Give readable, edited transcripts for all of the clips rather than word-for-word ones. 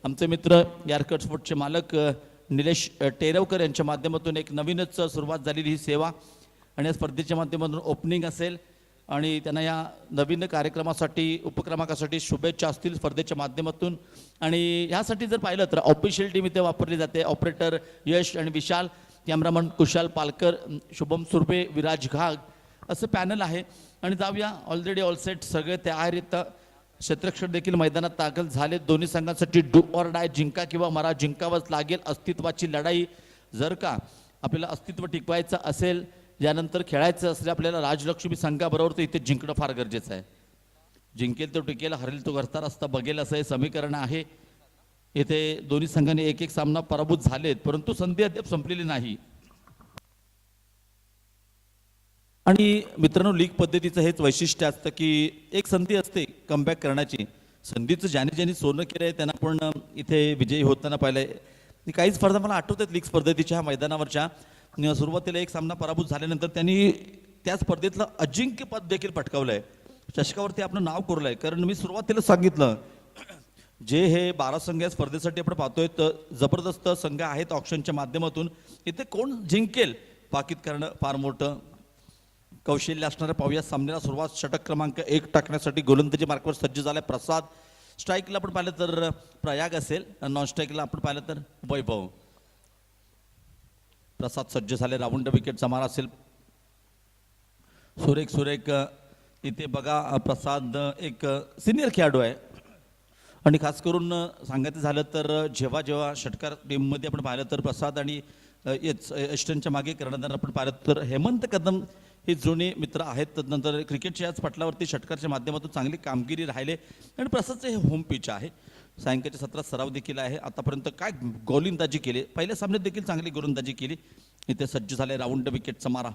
आमचे मित्र यारकट स्पोर्टचे मालक निलेश टेरवकर यांच्या माध्यमातून एक नवीनच सुरुवात झालेली ही सेवा आणि या स्पर्धेच्या माध्यमातून ओपनिंग असेल आणि त्यांना या नवीन कार्यक्रमासाठी उपक्रमासाठी शुभेच्छा असतील स्पर्धेच्या माध्यमातून. आणि ह्यासाठी जर पाहिलं तर ऑफिशियल टीम इथे वापरली जाते. ऑपरेटर यश आणि विशाल, कॅमेरामन कुशाल पालकर, शुभम सुर्वे, विराज घाग असं पॅनल आहे. आणि जाऊया, ऑलरेडी ऑलसेट सगळे तयारीत. क्षेत्ररक्षक देखील मैदानात दाखल झाले. दोन्ही संघांसाठी डू ऑर डाय, जिंका किंवा मरा, जिंकावंच लागेल. अस्तित्वाची लढाई. जर का आपल्याला अस्तित्व टिकवायचं असेल, यानंतर खेळायचं असेल आपल्याला राजलक्ष्मी संघाबरोबर, तर इथे जिंकणं फार गरजेचं आहे. जिंकेल तो टिकेल, हरेल तो घरचा रस्ता बघेल असं हे समीकरण आहे. इथे दोन्ही संघांनी एक एक सामना पराभूत झालेत, परंतु संधी अद्याप संपलेली नाही. आणि मित्रांनो, लीग पद्धतीचं हेच वैशिष्ट्य असतं की एक संधी असते कमबॅक करण्याची. संधीचं ज्याने ज्याने सोनं केलं आहे त्यांना पण इथे विजयी होताना पाहिलंय. काहीच स्पर्धा मला आठवतात लीग स्पर्धेच्या मैदानावरच्या. सुरुवातीला एक सामना पराभूत झाल्यानंतर त्यांनी त्या स्पर्धेतलं अजिंक्यपद देखील पटकावलंय. चषकावरती आपलं नाव कोरलंय. कारण मी सुरुवातीला सांगितलं, जे हे 12 संघ या स्पर्धेसाठी आपण पाहतोय, तर जबरदस्त संघ आहेत ऑप्शनच्या माध्यमातून. इथे कोण जिंकेल पाकीट करणं फार मोठं कौशल्य असणाऱ्या पाहूया सामन्याला सुरुवात. षटक क्रमांक 1 टाकण्यासाठी गोलंदाजी मार्कवर सज्ज झालाय प्रसाद. स्ट्राईकला आपण पाहिलं तर प्रयाग असेल, नॉन स्ट्राईकला आपण पाहिलं तर वैभव. प्रसाद सज्ज झाले. राऊंड विकेटचा मारा असेल. सुरेख इथे बघा, प्रसाद एक सिनियर खेळाडू आहे. आणि खास करून सांगायचं झालं तर जेव्हा जेव्हा षटकार टीममध्ये आपण पाहिलं तर प्रसाद आणि यष्टनच्या मागे कर्णधार आपण पाहिलं तर हेमंत कदम हे जुने मित्र आहेत. तदनंतर क्रिकेटच्या याच पटलावरती षटकारच्या माध्यमातून चांगली कामगिरी राहिले. आणि प्रसादचं हे होम पिच आहे. सायंकाळच्या सत्रात सराव देखील आहे. आतापर्यंत काय गोलंदाजी केली, पहिल्या सामन्यात देखील चांगली गोलंदाजी केली. इथे सज्ज झाले. राऊंड विकेटचा मारा.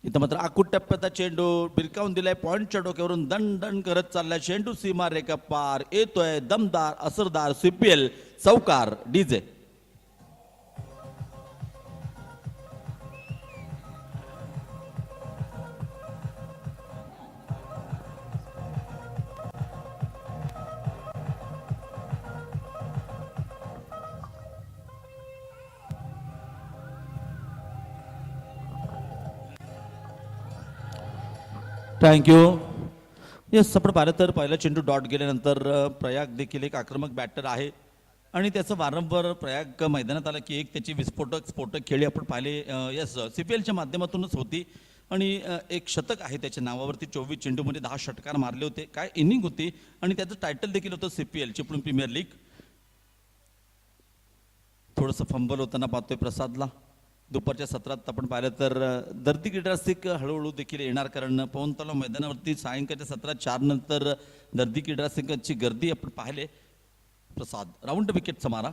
इथं मात्र आकुट टप्प्याचा चेंडू बिरकावून दिलाय. पॉईंटच्या डोक्यावरून दण दण करत चाललाय चेंडू. सीमा रेखा पार येतोय. दमदार असरदार CPL चौकार. डीजे. थँक्यू. येस, आपण पाहिलं तर पहिला चेंडू डॉट गेल्यानंतर प्रयाग देखील एक आक्रमक बॅटर आहे. आणि त्याचं वारंवार प्रयाग मैदानात आला की एक त्याची स्फोटक खेळी आपण पाहिले. येस, CPLच्या माध्यमातूनच होती. आणि एक शतक आहे त्याच्या नावावरती. 24 चेंडूमध्ये 10 षटकार मारले होते. काय इनिंग होती. आणि त्याचं टायटल देखील होतं CPL चिपळूण प्रीमियर लीग. थोडंसं फंबल होताना पाहतोय प्रसादला. दुपारच्या सत्रात आपण पाहिलं तर दर्दी क्रीडारसिक हळूहळू देखील येणार. कारण पवन तलाव मैदानावरती सायंकाळच्या सत्रात 4 नंतर दर्दी क्रीडारसिकांची गर्दी आपण पाहिले. प्रसाद. राऊंड विकेटचा मारा.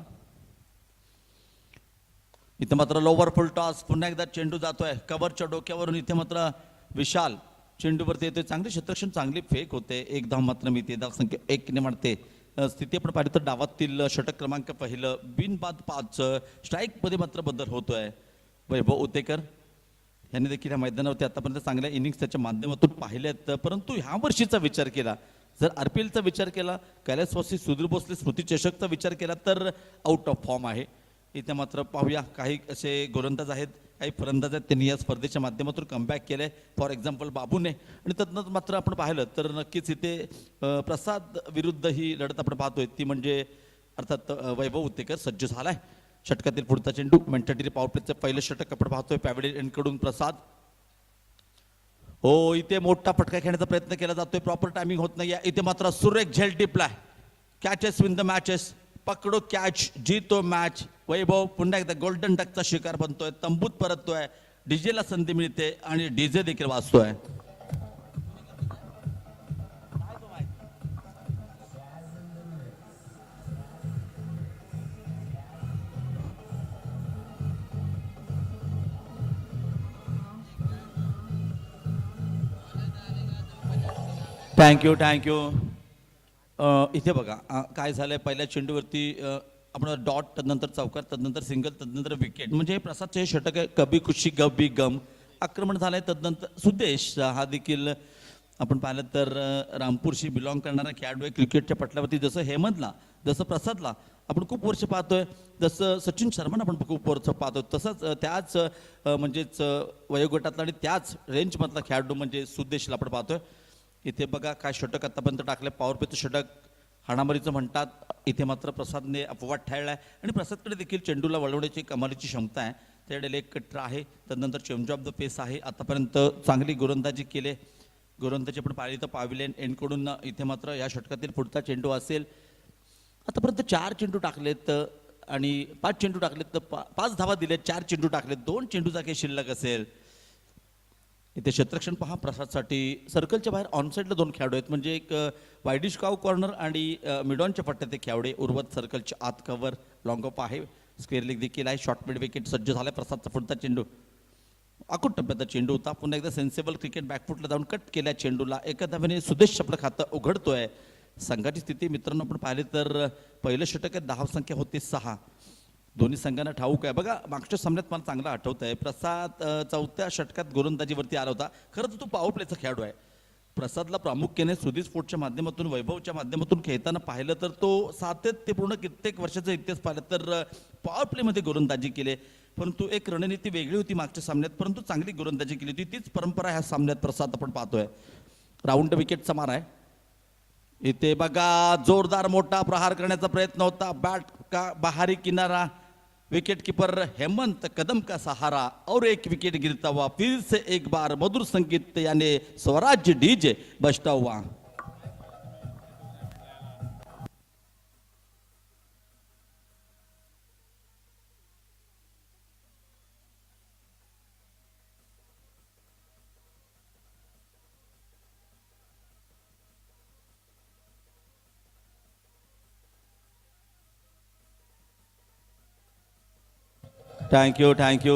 इथे मात्र लोवर फुल टॉस. पुन्हा एकदा चेंडू जातोय कव्हरच्या डोक्यावरून. इथे मात्र विशाल चेंडूवरती येतोय. चांगले क्षेत्ररक्षण, चांगली फेक होते. एक धाव मात्र मिळते. धावसंख्या 1 ने म्हणते. स्थिती आपण पाहिली तर डावातील षटक क्रमांक 1 बिनबाद 5. स्ट्राईकमध्ये मात्र बदल होतोय. वैभव उतेकर यांनी देखील या मैदानावरती आतापर्यंत चांगल्या इनिंग्स त्याच्या माध्यमातून पाहिल्यात. परंतु ह्या वर्षीचा विचार केला, जर RPLचा विचार केला, कैलासवासी सुधीर भोसले स्मृती चषकचा विचार केला तर आउट ऑफ फॉर्म आहे. इथे मात्र पाहूया, काही असे गोलंदाज आहेत, काही फलंदाज आहेत, त्यांनी या स्पर्धेच्या माध्यमातून कमबॅक केलंय. फॉर एक्झाम्पल बाबूने. आणि तदनंतर मात्र आपण पाहिलं तर नक्कीच इथे प्रसाद विरुद्ध ही लढत आपण पाहतोय, ती म्हणजे अर्थात वैभव उतेकर सज्ज झालाय. षटकातील पुढचा चेंडू मेंटेटरी पॉवर प्लेचं पहिलं षटक आपण पाहतोय पॅव्हेलियन कडून. प्रसाद. हो, इथे मोठा फटका खेळण्याचा प्रयत्न केला जातोय. प्रॉपर टायमिंग होत नाही. इथे मात्र सुरेख झेल टिपलाय. Catches win the matches. पकडो कॅच, जीतो मॅच. वैभव पुन्हा एकदा गोल्डन डकचा शिकार बनतोय. तंबूत परततोय. डीजेला संधी मिळते आणि डीजे देखील वाजतोय. थँक्यू. इथे बघा काय झालंय. पहिल्या चेंडूवरती आपण डॉट, तदनंतर चौकार, तदनंतर सिंगल, तदनंतर विकेट. म्हणजे प्रसादचे हे षटक आहे. कभी खुशी कभी गम. आक्रमण झालंय. तदनंतर सुदेश हा देखील आपण पाहिलं तर रामपूरशी बिलॉंग करणारा खेळाडू आहे क्रिकेटच्या पटलावरती. जसं हेमंतला जसं प्रसादला आपण खूप वर्ष पाहतोय, जसं सचिन शर्माना आपण खूप वर्ष पाहतोय, तसंच त्याच म्हणजेच वयोगटातला आणि त्याच रेंजमधला खेळाडू म्हणजे सुदेशला आपण पाहतोय. इथे बघा काय षटक आतापर्यंत टाकले, पॉवर प्लेचं षटक हाणामारीचं म्हणतात. इथे मात्र प्रसादने अपवाद ठेवलाय आणि प्रसादकडे देखील चेंडूला वळवण्याची कमालीची क्षमता आहे. त्याकडे लेग कटर आहे, त्यानंतर चेंज ऑफ द पेस आहे. आतापर्यंत चांगली गोलंदाजी केले, गोलंदाजी आपण पाहिली तर पाविलेन एंडकडून. इथे मात्र या षटकातील पुढचा चेंडू असेल. आतापर्यंत 4 चेंडू टाकलेत आणि 5 चेंडू टाकलेत तर 5 धावा दिलेत, 4 चेंडू टाकलेत, 2 चेंडूचा काही शिल्लक असेल. इथे क्षेत्ररक्षण पहा प्रसादसाठी. सर्कलच्या बाहेर ऑनसाईडला 2 खेळाडू आहेत, म्हणजे एक वायडिश काव कॉर्नर आणि मिडॉनच्या पट्ट्यात एक खेळाडू. उर्वरित सर्कलच्या आत कव्हर लॉंग ऑफ आहे, स्क्वेअर लेग देखील आहे. शॉर्ट मिड विकेट सज्ज झालाय. प्रसादचा पुढचा चेंडू आकुट टप्प्याचा चेंडू होता. पुन्हा एकदा सेन्सेबल क्रिकेट बॅकफुटला जाऊन कट केल्या चेंडूला. एका धावेने सुदेश आपलं खातं उघडतोय. संघाची स्थिती मित्रांनो आपण पाहिली तर पहिलं षटक आहे, धावसंख्या होती 6. दोन्ही संघांना ठाऊक आहे. बघा मागच्या सामन्यात मला चांगला आठवत आहे, प्रसाद 4थ्या षटकात गोलंदाजीवरती आला होता. खरं तर तो पॉवर प्लेचा खेळाडू आहे. प्रसादला प्रामुख्याने सुधीर स्पोर्ट्सच्या माध्यमातून, वैभवच्या माध्यमातून खेळताना पाहिलं तर तो सातत्यपूर्ण कित्येक वर्षाचा इतिहास पाहिला तर पॉवर प्लेमध्ये गोलंदाजी केले. परंतु एक रणनीती वेगळी होती मागच्या सामन्यात, परंतु चांगली गोलंदाजी केली होती. तीच परंपरा ह्या सामन्यात प्रसाद आपण पाहतोय. राऊंड विकेटचा मार आहे. इथे बघा जोरदार मोठा प्रहार करण्याचा प्रयत्न होता. बॅट का बाहरी किनारा, विकेट कीपर हेमंत कदम का सहारा और एक विकेट गिरता हुआ. फिर से एक बार मधुर संगीत यानी स्वराज्य डीजे बजता हुआ. थँक्यू.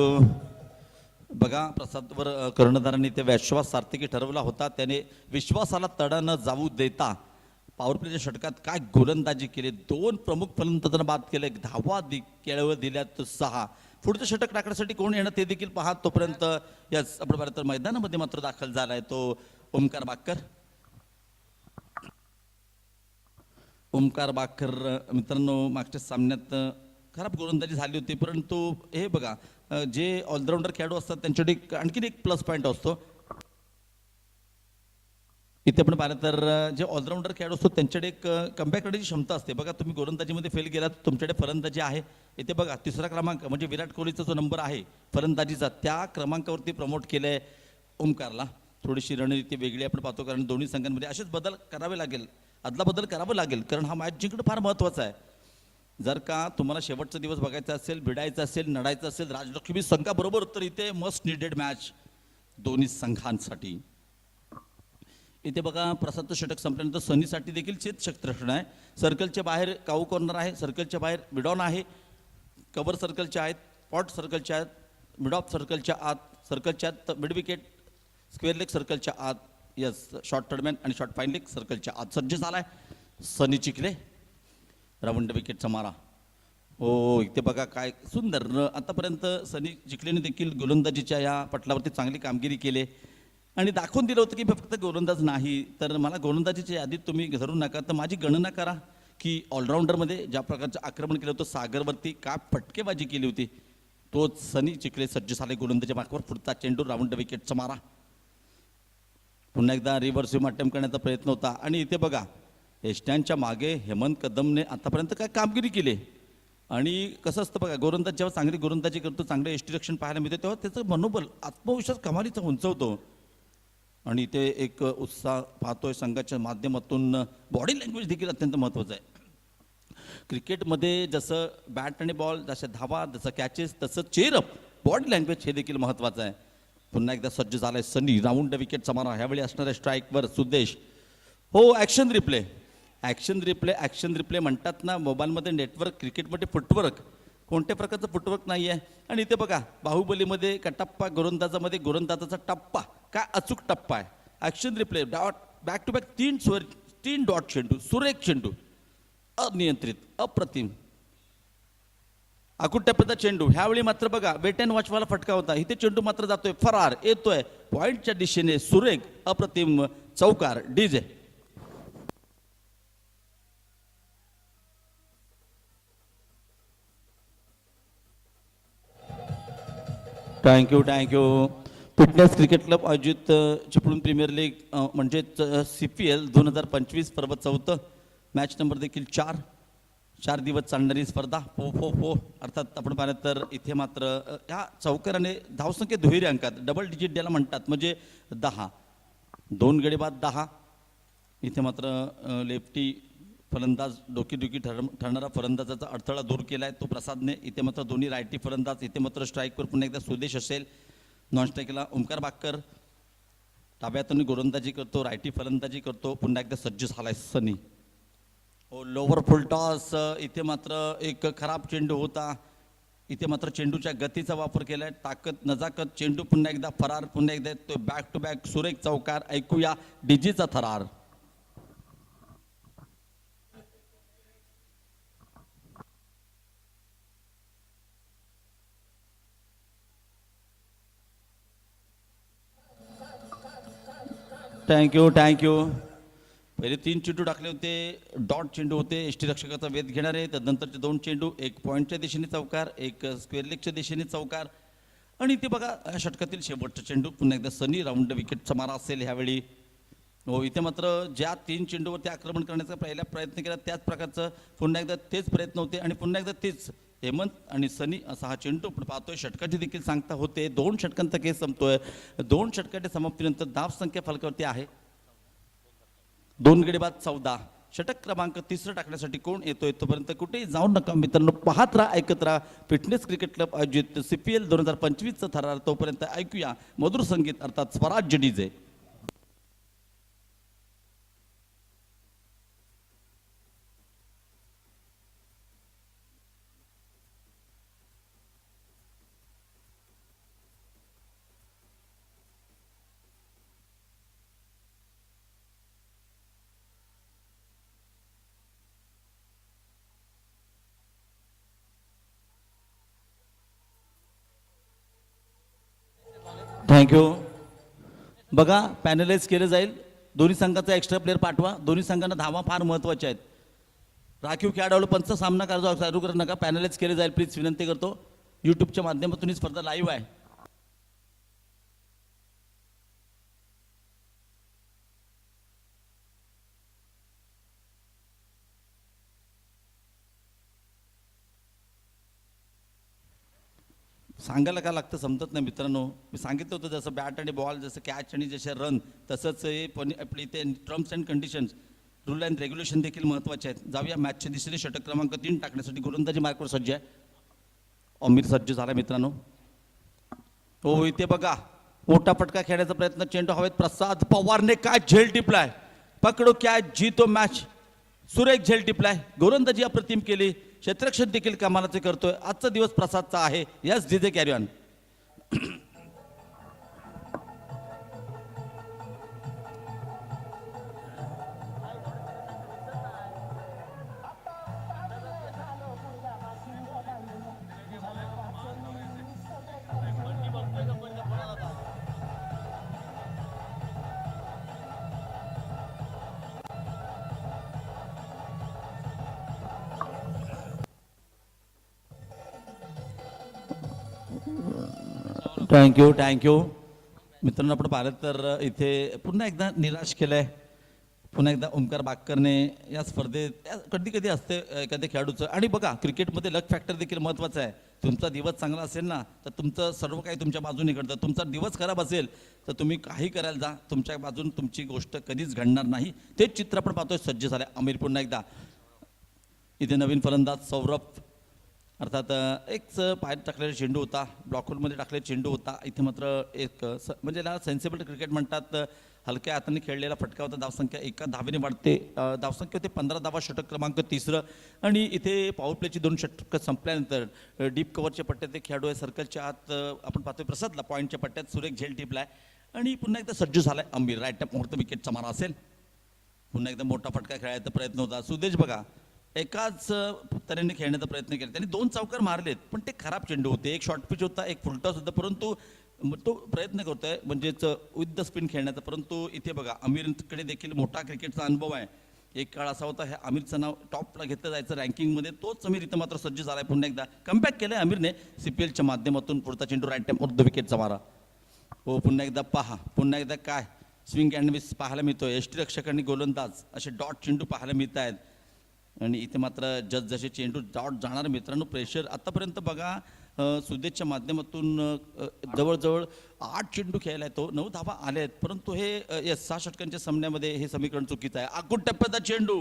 बघा प्रसादवर कर्णधारांनी ते विश्वास सार्थकी ठरवला होता. त्याने विश्वासाला तडा न जाऊ देता पॉवर प्लेच्या षटकात काय गोलंदाजी केली. 2 प्रमुख फलंदाजांना बाद केले, धावा केवळ दिल्यात 6. पुढचं षटक टाकण्यासाठी कोण येणं ते देखील पहा. तोपर्यंत याच आपण पाहिलं तर मैदानामध्ये मात्र दाखल झालाय तो ओमकार बाकर. मित्रांनो मागच्या सामन्यात खराब गोलंदाजी झाली होती, परंतु हे बघा जे ऑलराऊंडर खेळाडू असतात त्यांच्याकडे आणखीन एक प्लस पॉईंट असतो. इथे आपण पाहिलं तर जे ऑलराऊंडर खेळाडू असतो त्यांच्याकडे एक कमबॅक करण्याची क्षमता असते. बघा तुम्ही गोलंदाजीमध्ये फेल गेलात, तुमच्याकडे फलंदाजी आहे. इथे बघा 3रा क्रमांक म्हणजे विराट कोहलीचा जो नंबर आहे फलंदाजीचा, त्या क्रमांकावरती प्रमोट केलंय ओमकारला. थोडीशी रणनीती वेगळी आपण पाहतो, कारण दोन्ही संघांमध्ये असेच बदल करावे लागेल, अदला बदल करावं लागेल, कारण हा मॅच जिंकणं फार महत्त्वाचा आहे. जर का तुम्हाला शेवटचा दिवस बघायचा असेल, भिडायचं असेल, नडायचं असेल राजलक्ष्मी संघाबरोबर, तर इथे मस्ट निडेड मॅच दोन्ही संघांसाठी. इथे बघा प्रसादचं षटक संपल्यानंतर सनीसाठी देखील क्षेत्ररक्षण आहे. सर्कलच्या बाहेर काऊ कॉर्नर आहे, सर्कलच्या बाहेर मिडॉन आहे, कव्हर सर्कलच्या आहेत, पॉट सर्कलच्या आहेत, मिड ऑफ सर्कलच्या आत, सर्कलच्या आत मिड विकेट, स्क्वेअर लेग सर्कलच्या आत, यस शॉर्ट थर्डमॅन आणि शॉर्ट फाईन लेग सर्कलच्या आत सज्ज झालाय सनी चिखले. रावंड विकेटचा मारा. हो इथे बघा काय सुंदर. आतापर्यंत सनी चिखलेने देखील गोलंदाजीच्या या पटलावरती चांगली कामगिरी केली आणि दाखवून दिलं होतं की फक्त गोलंदाज नाही, तर मला गोलंदाजीच्या यादीत तुम्ही धरू नका, तर माझी गणना करा की ऑलराऊंडरमध्ये ज्या प्रकारचं आक्रमण केलं होतं सागरवरती, काय फटकेबाजी केली होती, तोच सनी चिखले सज्ज झाले गोलंदाजी मार्कावर. पुढचा चेंडू रावंड विकेटचा मारा. पुन्हा एकदा रिव्हर्स स्विम अटेम्प्ट करण्याचा प्रयत्न होता आणि इथे बघा एस्टॅनच्या मागे हेमंत कदमने आतापर्यंत काय कामगिरी केली. आणि कसं असतं बघा, गोलंदाज जेव्हा चांगली गोलंदाजी करतो, चांगलं यष्टीरक्षण पाहायला मिळते, तेव्हा त्याचं मनोबल आत्मविश्वास कमालीचा उंचवतो. आणि इथे एक उत्साह पाहतोय संघाच्या माध्यमातून. बॉडी लँग्वेज देखील अत्यंत महत्त्वाचं आहे. क्रिकेटमध्ये जसं बॅट आणि बॉल, जसं धावा, जसं कॅचेस, तसं चेअरअप, बॉडी लँग्वेज हे देखील महत्त्वाचं आहे. पुन्हा एकदा सज्ज झालाय सनी. राऊंड विकेटचा मारा. ह्यावेळी असणाऱ्या स्ट्राईकवर सुदेश. हो ॲक्शन रिप्ले म्हणतात ना मोबाईलमध्ये, नेटवर्क, क्रिकेटमध्ये फुटवर्क, कोणत्या प्रकारचं फुटवर्क नाही आहे. आणि इथे बघा बाहुबलीमध्ये कटप्पा, गोलंदाजामध्ये गोलंदाजाचा टप्पा, काय अचूक टप्पा आहे. Action replay, dot, back to back 3 dot चेंडू, सुरेख चेंडू, अनियंत्रित, अप्रतिम, आकुट टप्प्याचा चेंडू. ह्यावेळी मात्र बघा वेट अँड वॉचवाला फटका होता, इथे चेंडू मात्र जातोय फरार, येतोय पॉईंटच्या दिशेने, सुरेख, अप्रतिम चौकार. DJ thank you. Fitness cricket club आयोजित चिपळूण प्रीमियर लीग म्हणजेच CPL 2025 पर्व 4 मॅच नंबर देखील 4 दिवस चालणारी स्पर्धा फो अर्थात आपण पाहिलं तर इथे मात्र ह्या चौकाराने धावसंख्या दुहेरी अंकात डबल डिजिट द्यायला म्हणतात म्हणजे 10 2 गडी बाद 10. इथे मात्र लेफ्टी फलंदाज डोकीदुखी ठरणारा फलंदाजाचा अडथळा दूर केला आहे तो प्रसादने. इथे मात्र दोन्ही रायटी फलंदाज. इथे मात्र स्ट्राईकवर पुन्हा एकदा सुदेश असेल. नॉन स्ट्राईकला ओंकार बाक्कर. डाव्यातून गोलंदाजी करतो रायटी फलंदाजी करतो. पुन्हा एकदा सज्ज झालाय सनी. हो लोवर फुल टॉस. इथे मात्र एक खराब चेंडू होता. इथे मात्र चेंडूच्या गतीचा वापर केलाय. ताकद नजाकत चेंडू पुन्हा एकदा फरार. पुन्हा एकदा तो बॅक टू बॅक सुरेख चौकार. ऐकूया डीजीचा थरार. थँक्यू. पहिले 3 चेंडू टाकले होते. डॉट चेंडू होते एसटी रक्षकाचा वेध घेणारे. त्यानंतरचे 2 चेंडू एक पॉईंटच्या दिशेने चौकार एक स्क्वेअर लेगच्या दिशेने चौकार. आणि इथे बघा षटकातील शेवटचा चेंडू पुन्हा एकदा सनी राऊंड विकेटचा मारा असेल ह्यावेळी. हो इथे मात्र ज्या 3 चेंडूवरती आक्रमण करण्याचा पहिला प्रयत्न केला त्याच प्रकारचं पुन्हा एकदा तेच प्रयत्न होते आणि पुन्हा एकदा तेच हेमंत आणि सनी असा हा चेंडू आपण पाहतोय. षटकाची देखील सांगता होते. 2 षटकांचा केस संपतोय. 2 षटकाच्या समाप्तीनंतर धाव संख्या फलकावरती आहे 2 गडी बाद 14. षटक क्रमांक 3 टाकण्यासाठी कोण येतोय तोपर्यंत कुठेही जाऊ नका मित्रांनो. पाहत राहा ऐकत राहा फिटनेस क्रिकेट क्लब आयोजित CPL 2025चा थरार. तोपर्यंत ऐकूया मधुर संगीत अर्थात स्वराज्य डीजे. थँक्यू. बघा पॅनलाइज केलं जाईल. दोन्ही संघाचा एक्स्ट्रा प्लेअर पाठवा. दोन्ही संघांना धावा फार महत्त्वाच्या आहेत. राखीव खेळाडू पंच सामना करायचा चालू करू नका. पॅनलाइज केले जाईल प्लीज विनंती करतो. यूट्यूबच्या माध्यमातून ही स्पर्धा लाईव्ह आहे. सांगायला का लागतं समजत नाही मित्रांनो. मी सांगितलं होतं जसं बॅट आणि बॉल जसं कॅच आणि जसे रन तसंच हे पण आपली ते terms and conditions rule and regulation देखील महत्त्वाचे आहेत. जाऊया मॅचचे दिसले. षटक क्रमांक 3 टाकण्यासाठी गोलंदाजी मार्कवर सज्ज आहे. अमीर सज्ज झाला मित्रांनो. हो इथे बघा मोठा फटका खेळण्याचा प्रयत्न. चेंडू हवेत. प्रसाद पवारने काय झेल टिपलाय. पकडो कॅच जीतो मॅच. सुरेख झेल टिपलाय. गोलंदाजी अप्रतिम केली. क्षेत्ररक्षण देखील कमालाचे करतोय. आजचा दिवस प्रसादचा आहे. Yes DJ carry on. Thank you. मित्रांनो आपण पाहिलं तर इथे पुन्हा एकदा निराश केलंय. पुन्हा एकदा ओंकार बाक्करने या स्पर्धेत कधी कधी असते एखाद्या खेळाडूचं. आणि बघा क्रिकेटमध्ये लक फॅक्टर देखील महत्त्वाचा आहे. तुमचा दिवस चांगला असेल ना तर तुमचं सर्व काही तुमच्या बाजूने घडतं. तुमचा दिवस खराब असेल तर तुम्ही काही करायला जा तुमच्या बाजून तुमची गोष्ट कधीच घडणार नाही. तेच चित्र आपण पाहतोय. सज्ज झाल्या अमीर. पुन्हा एकदा इथे नवीन फलंदाज सौरभ अर्थात एक पायात टाकलेला चेंडू होता. ब्लॉकहोलमध्ये टाकलेला चेंडू होता. इथे मात्र एक म्हणजे याला सेन्सिबल क्रिकेट म्हणतात. हलक्या हाताने खेळलेला फटका होता. धावसंख्या 1 धावेने वाढते. धावसंख्या होते 15 धावा. षटक क्रमांक 3. आणि इथे पॉवर प्लेची 2 षटकं संपल्यानंतर डीप कव्हरच्या पट्ट्यात एक खेळाडू आहे. सर्कलच्या आत आपण पाहतोय प्रसादला पॉईंटच्या पट्ट्यात सुरेख झेल टिपलाय. आणि पुन्हा एकदा सज्ज झालाय अमीर. राईट टॅप मुहूर्त विकेटचा मारा असेल. पुन्हा एकदा मोठा फटका खेळायचा प्रयत्न होता. सुदेश बघा एकाच तऱ्हेने खेळण्याचा प्रयत्न केला. त्यांनी 2 चौकार मारलेत पण ते खराब चेंडू होते. एक शॉर्ट पिच होता एक फुलटॉस होता. परंतु तो प्रयत्न करतोय म्हणजेच विथ द स्पिन खेळण्याचा. परंतु इथे बघा अमीरकडे देखील मोठा क्रिकेटचा अनुभव आहे. एक काळ असा होता, ह्या आमिरचं नाव टॉपला घेतलं जायचं रँकिंगमध्ये. तोच आमिर इथं मात्र सज्ज झालाय. पुन्हा एकदा कमबॅक केलंय आमिरने CPLच्या माध्यमातून. पुढचा चेंडू राईट टाइम अर्ध विकेटचा मारा. हो, पुन्हा एकदा पहा, पुन्हा एकदा काय स्विंग अँड मिस पाहायला मिळतोय. यष्टी रक्षक आणि गोलंदाज असे डॉट चेंडू पाहायला मिळत आहेत. आणि इथे मात्र जसे चेंडू डॉट जाणार मित्रांनो, प्रेशर आतापर्यंत बघा सुदेशच्या माध्यमातून जवळजवळ 8 चेंडू खेळायला येतो, 9 धावा आल्या आहेत. परंतु हे 6 षटकांच्या सामन्यामध्ये हे समीकरण चुकीचं आहे. आखूड टप्प्याचा चेंडू,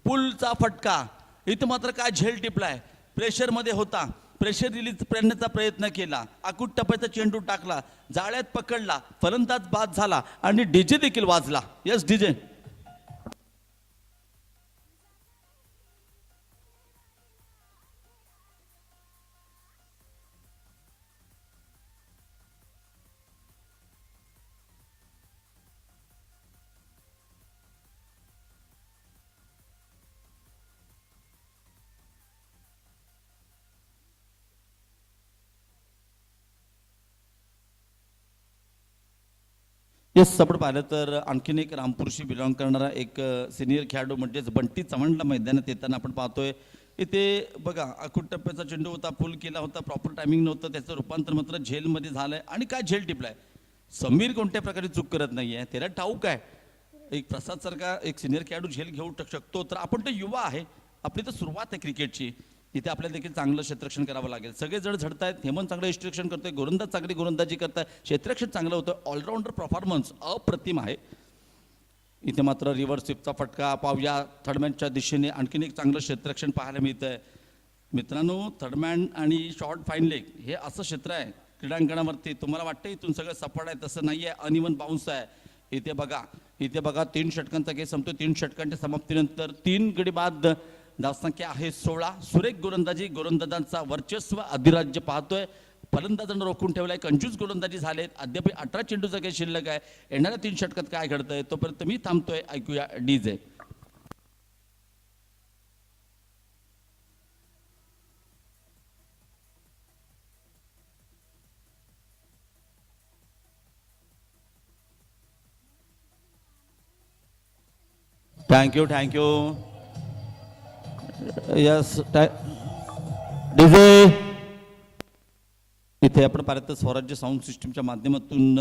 पुलचा फटका. इथं मात्र काय झेल टिपलाय, प्रेशरमध्ये होता, प्रेशर रिलीज करण्याचा प्रयत्न केला, आखूड टप्प्याचा चेंडू टाकला, जाळ्यात पकडला, फलंदाज बाद झाला आणि डीजे देखील वाजला. Yes DJ. येस, आपण पाहिलं तर आणखीन एक रामपूरशी बिलॉंग करणारा एक सिनियर खेळाडू म्हणजेच बंटी चव्हाणला मैदानात येताना आपण पाहतोय. इथे बघा आखूड टप्प्याचा चेंडू होता, पुल केला होता, प्रॉपर टायमिंग नव्हतं, त्याचं रूपांतर मात्र झेलमध्ये झालंय. आणि काय झेल टिपलाय, समीर कोणत्या प्रकारे चूक करत नाहीये, त्याला ठाऊक आहे एक प्रसाद सारखा एक सिनियर खेळाडू झेल घेऊ शकतो. तर आपण तर युवा आहे, आपली तर सुरुवात आहे क्रिकेटची. इथे आपल्याला देखील चांगलं क्षेत्ररक्षण करावं लागेल. सगळे जण झडतायत, हेमंत चांगलं क्षेत्ररक्षण करतोय, गोलंदाज चांगली गोलंदाजी करताय, क्षेत्ररक्षण चांगलं होतं, ऑलराऊंडर परफॉर्मन्स अप्रतिम आहे. इथे मात्र रिव्हर्स स्वीपचा फटका पाहूया. थर्डमॅनच्या दिशेने आणखीन एक चांगलं क्षेत्ररक्षण पाहायला मिळतंय. मित्रांनो, थर्डमॅन आणि शॉर्ट फाईन लेग हे असं क्षेत्र आहे क्रीडांगणावरती, तुम्हाला वाटतं इथून सगळं सपाट आहे, तसं नाही आहे, अनइवन बाउन्स आहे. इथे बघा 3 षटकांचा गेम संपतो. 3 षटकांच्या समाप्तीनंतर 3 गडी बाद, धावसंख्या आहे 16. सुरेख गोलंदाजी, गोलंदाजांचा वर्चस्व अधिराज्य पाहतोय. फलंदाजांना रोखून ठेवलाय, कंजूस गोलंदाजी झालेत. अद्याप 18 चेंडूचा काही शिल्लक आहे. येणाऱ्या 3 षटकात काय घडतंय तोपर्यंत मी थांबतोय. ऐकूया डीजे. थँक्यू. Yes DJ. इथे आपण पाहिलं स्वराज्य साऊंड सिस्टीमच्या माध्यमातून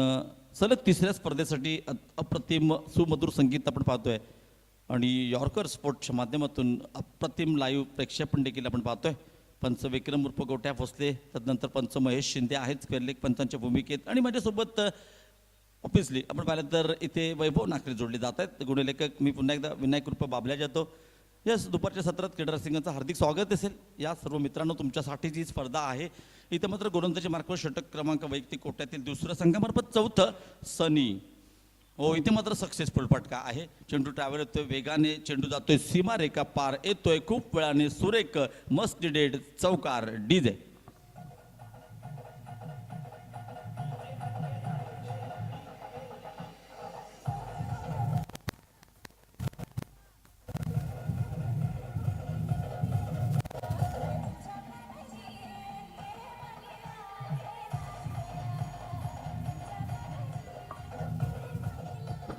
सलग 3ऱ्या स्पर्धेसाठी अप्रतिम सुमधुर संगीत आपण पाहतोय. आणि यॉर्कर स्पोर्ट्सच्या माध्यमातून अप्रतिम लाईव्ह प्रेक्षेपण देखील आपण पाहतोय. पंच विक्रम उर्फ गोट्या भोसले, तदनंतर पंच महेश शिंदे आहेत फेरलेख पंचांच्या भूमिकेत. आणि माझ्यासोबत ऑब्विसली आपण पाहिलं तर इथे वैभव नाकरे जोडले जात आहेत. गुणलेखक मी पुन्हा एकदा विनायक उर्फ बाबल्या जातो. यस, दुपारच्या सत्रात क्रीडारसिंगांचं हार्दिक स्वागत असेल. या सर्व मित्रांनो, तुमच्यासाठी जी स्पर्धा आहे, इथं मात्र गोलंदाजी मार्कवर षटक क्रमांक वैयक्तिक कोट्यातील दुसरं संघामार्फत 4थं सनी. हो, इथे मात्र सक्सेसफुल फटका आहे. चेंडू ट्रॅव्हल होतोय, वेगाने चेंडू जातोय, सीमारेखा पार येतोय, खूप वेळाने सुरेख मस्ट डिडेड चौकार. डीजे.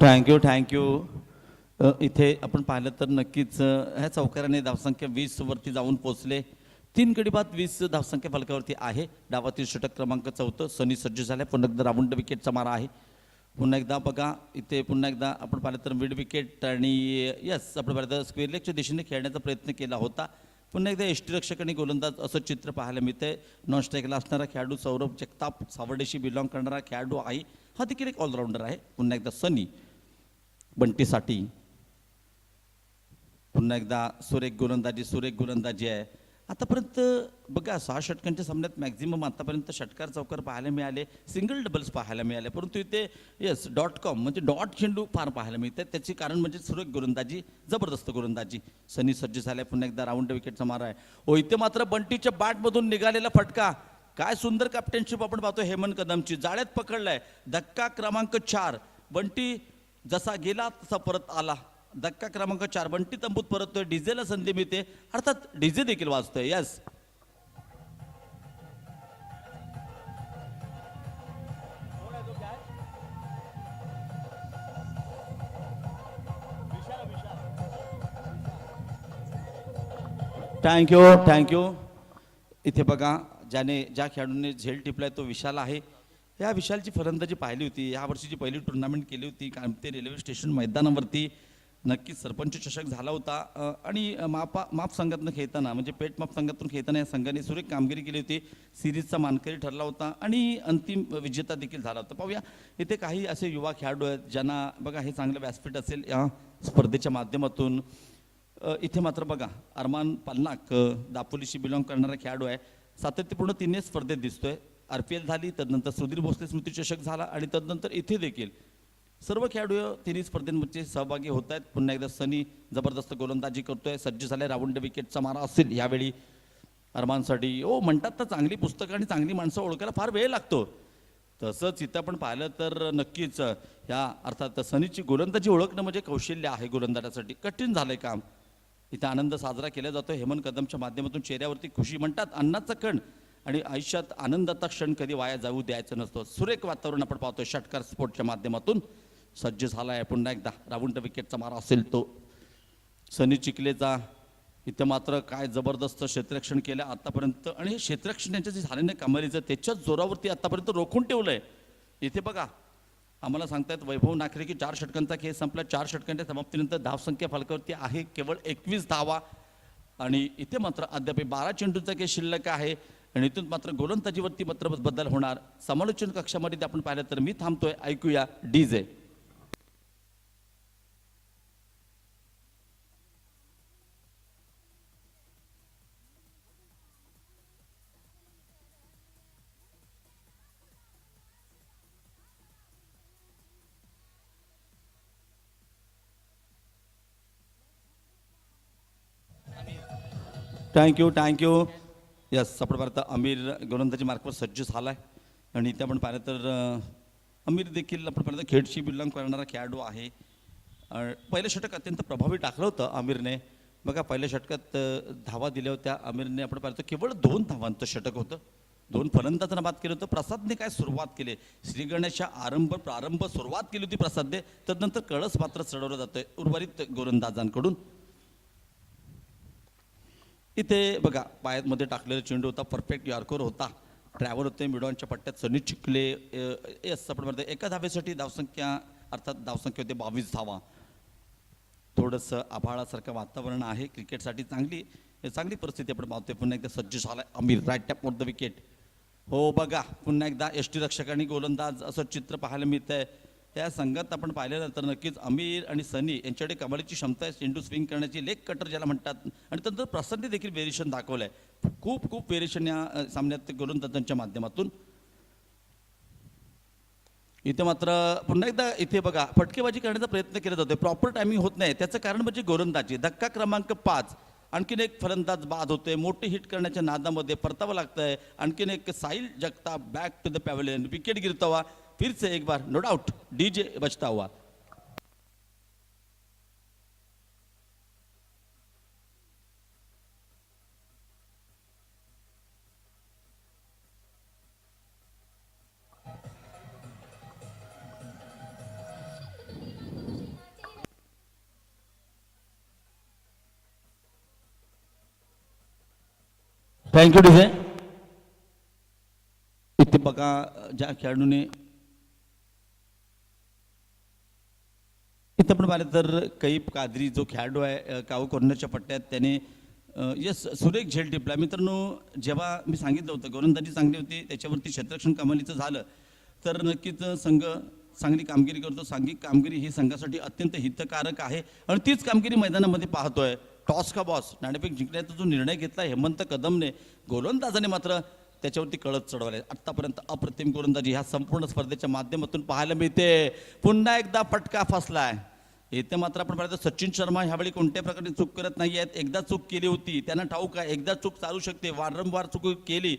थँक्यू. इथे आपण पाहिलं तर नक्कीच ह्या चौकाराने धावसंख्या 20 वरती जाऊन पोहोचले. 3 गडी बाद 20 धावसंख्या फलकावरती आहे. डावातील षटक क्रमांक 4 सनी सज्ज झाल्या. पुन्हा एकदा राऊंड विकेटचा मारा आहे. पुन्हा एकदा बघा इथे पुन्हा एकदा आपण पाहिलं तर मिड विकेट आणि यस आपण पाहिलं तर स्क्वेअर लेगच्या दिशेने खेळण्याचा प्रयत्न केला होता. पुन्हा एकदा यष्टीरक्षक आणि गोलंदाज असं चित्र पाहायला मिळतंय. नॉन स्ट्राईकला असणारा खेळाडू सौरभ जगताप सावर्डेशी बिलॉंग करणारा खेळाडू आहे. हा देखील एक ऑलराऊंडर आहे. पुन्हा एकदा सनी बंटीसाठी पुन्हा एकदा सुरेख गोलंदाजी आहे. आतापर्यंत बघा 6 षटकांच्या सामन्यात मॅक्झिमम आतापर्यंत षटकार चौकार पाहायला मिळाले, सिंगल डबल्स पाहायला मिळाले. परंतु इथे येस .com म्हणजे डॉट चेंडू फार पाहायला मिळतात. त्याचे कारण म्हणजे सुरेख गोलंदाजी, जबरदस्त गोलंदाजी. सनी सज्ज झाल्या. पुन्हा एकदा राऊंड विकेटचा मारा आहे. हो, इथे मात्र बंटीच्या बॅटमधून निघालेला फटका. काय सुंदर कॅप्टनशिप आपण पाहतो हेमंत कदमची. जाळ्यात पकडलाय. धक्का क्रमांक 4. बंटी जसा गेला तसा परत आला. धक्का क्रमांक 4. बंटी तंबूत परततोय. डीजेला संधी मिळते, अर्थात डीजे देखील वाजतोय. Yes thank you thank you. इथे बघा, ज्या खेळाडूंनी झेल टिपलाय तो विशाल आहे. या विशालची फलंदाजी पाहिली होती, या वर्षीची पहिली टुर्नामेंट केली होती कामते रेल्वे स्टेशन मैदानावरती. नक्कीच सरपंच चषक झाला होता आणि माप संघातून खेळताना म्हणजे पेट माप संघातून खेळताना या संघाने सुरेख कामगिरी केली होती. सिरीजचा मानकरी ठरला होता आणि अंतिम विजेता देखील झाला होता. पाहूया इथे काही असे युवा खेळाडू आहेत ज्यांना बघा हे चांगलं व्यासपीठ असेल या स्पर्धेच्या माध्यमातून. इथे मात्र बघा अरमान पल्लाक दापोलीशी बिलॉंग करणारा खेळाडू आहे. सातत्यपूर्ण तिन्ही स्पर्धेत दिसतोय. RPL झाली, तदनंतर सुधीर भोसले स्मृती चषक झाला आणि तदनंतर इथे देखील सर्व खेळाडू तिन्ही स्पर्धेमध्ये सहभागी होत आहेत. पुन्हा एकदा सनी जबरदस्त गोलंदाजी करतोय, सज्ज झालाय. राऊंड विकेटचा मारा असेल यावेळी अरमानसाठी. म्हणतात तर चांगली पुस्तकं आणि चांगली माणसं ओळखायला फार वेळ लागतो. तसंच इथं आपण पाहिलं तर नक्कीच या अर्थात सनीची गोलंदाजी ओळखणं म्हणजे कौशल्य आहे. गोलंदाजासाठी कठीण झालंय काम. इथं आनंद साजरा केला जातो. हेमंत कदमच्या माध्यमातून चेहऱ्यावरती खुशी. म्हणतात अन्नाचा कण आणि आयुष्यात आनंदाचा क्षण कधी वाया जाऊ द्यायचं नसतो. सुरेख वातावरण आपण पाहतोय षटकार स्पोर्टच्या माध्यमातून. सज्ज झालाय पुन्हा एकदा. राऊंड विकेटचा मारा असेल तो सनी चिखलेचा. इथं मात्र काय जबरदस्त क्षेत्ररक्षण केलं आतापर्यंत आणि हे क्षेत्ररक्षण यांच्या जे झाले नाही कमालीचं त्याच्याच जोरावरती आतापर्यंत रोखून ठेवलंय. इथे बघा आम्हाला सांगतायत वैभव नाखरे की 4 षटकांचा खेळ संपला. 4 षटकांच्या समाप्तीनंतर धावसंख्या फलकावरती आहे केवळ 21 धावा आणि इथे मात्र अद्याप 12 चेंडूचा खेळ शिल्लक आहे आणि इथून मात्र गोलंदाजीवरती मात्र बदल होणार. समालोचन कक्षामध्ये आपण पाहिलं तर मी थांबतोय. ऐकूया डीजे. थँक्यू. यस, आपण पाहता अमीर गोलंदाजी मार्कवर सज्ज झालाय आणि इथे आपण पाहिलं तर अमीर देखील आपण पाहिलं खेडशी बिलॉंग करणारा खेळाडू आहे. पहिलं षटक अत्यंत प्रभावी टाकलं होतं आमिरने. बघा पहिल्या षटकात धावा दिल्या होत्या आमिरने. आपण पाहिलं केवळ 2 धावांचं षटक होतं. 2 फलंदाजांना बाद केलं होतं. प्रसादने काय सुरुवात केली, श्रीगणेशच्या प्रारंभ सुरुवात केली होती प्रसादने. तदनंतर कळस मात्र चढवलं जातोय उर्वरित गोलंदाजांकडून. इथे बघा पायामध्ये टाकलेला चेंडू होता, परफेक्ट यॉर्कर होता. ट्रॅव्हल होते मिडॉनच्या पट्ट्यात सनी चिखले. यस, आपण म्हणतो एका धावेसाठी धावसंख्या अर्थात धावसंख्या होते 22 धावा. थोडंसं आभाळासारखं वातावरण आहे क्रिकेटसाठी. चांगली परिस्थिती आपण पाहतोय. पुन्हा एकदा सज्ज झालाय Amir right tap off the wicket. बघा पुन्हा एकदा यष्टी रक्षक आणि गोलंदाज असं चित्र पाहायला मिळतंय. त्या संघात आपण पाहिलं तर नक्कीच अमीर आणि सनी यांच्याकडे कमालीची क्षमता आहे चेंडू स्विंग करण्याची, लेग कटर ज्याला म्हणतात. आणि तंत्र प्रसन्नी देखील व्हेरिएशन दाखवलंय. खूप व्हेरिएशन या सामन्यात गोलंदाजांच्या माध्यमातून. इथे मात्र पुन्हा एकदा इथे बघा फटकेबाजी करण्याचा प्रयत्न केला जातोय. प्रॉपर टायमिंग होत नाही. त्याचं कारण म्हणजे गोलंदाजी. धक्का क्रमांक 5. आणखीन एक फलंदाज बाद होतोय. मोठी हिट करण्याच्या नादामध्ये परतावं लागतंय. आणखीन एक Sahil Jagtap back to the pavilion. Wicket गिरता हुआ फिर से एक बार नो डाउट डीजे बजता हुआ. Thank you DJ. इथे बघा ज्या खेळाडूने इथं पण पाहिलं तर कैफ कादरी जो खेळाडू आहे काऊ कॉर्नरच्या पट्ट्यात त्याने यस सुरेख झेल टिपला. मित्रांनो जेव्हा मी सांगितलं होतं गोलंदाजी चांगली होती त्याच्यावरती क्षेत्ररक्षण कमालीचं झालं तर नक्कीच संघ चांगली कामगिरी करतो. सांघिक कामगिरी ही संघासाठी अत्यंत हितकारक आहे आणि तीच कामगिरी मैदानामध्ये पाहतोय. टॉस का बॉस नाणेफेक जिंकण्याचा जो निर्णय घेतला हेमंत कदमने, गोलंदाजाने मात्र त्याच्यावरती कळत चढवले. आतापर्यंत अप्रतिम गोलंदाजी ह्या संपूर्ण स्पर्धेच्या माध्यमातून पाहायला मिळते. पुन्हा एकदा फटका फसलाय. इथे मात्र आपण पाहिलं सचिन शर्मा ह्यावेळी कोणत्या प्रकारे चूक करत नाही आहेत. एकदा चूक केली होती त्यांना ठाऊक आहे एकदा चूक चालू शकते. वारंवार चूक केली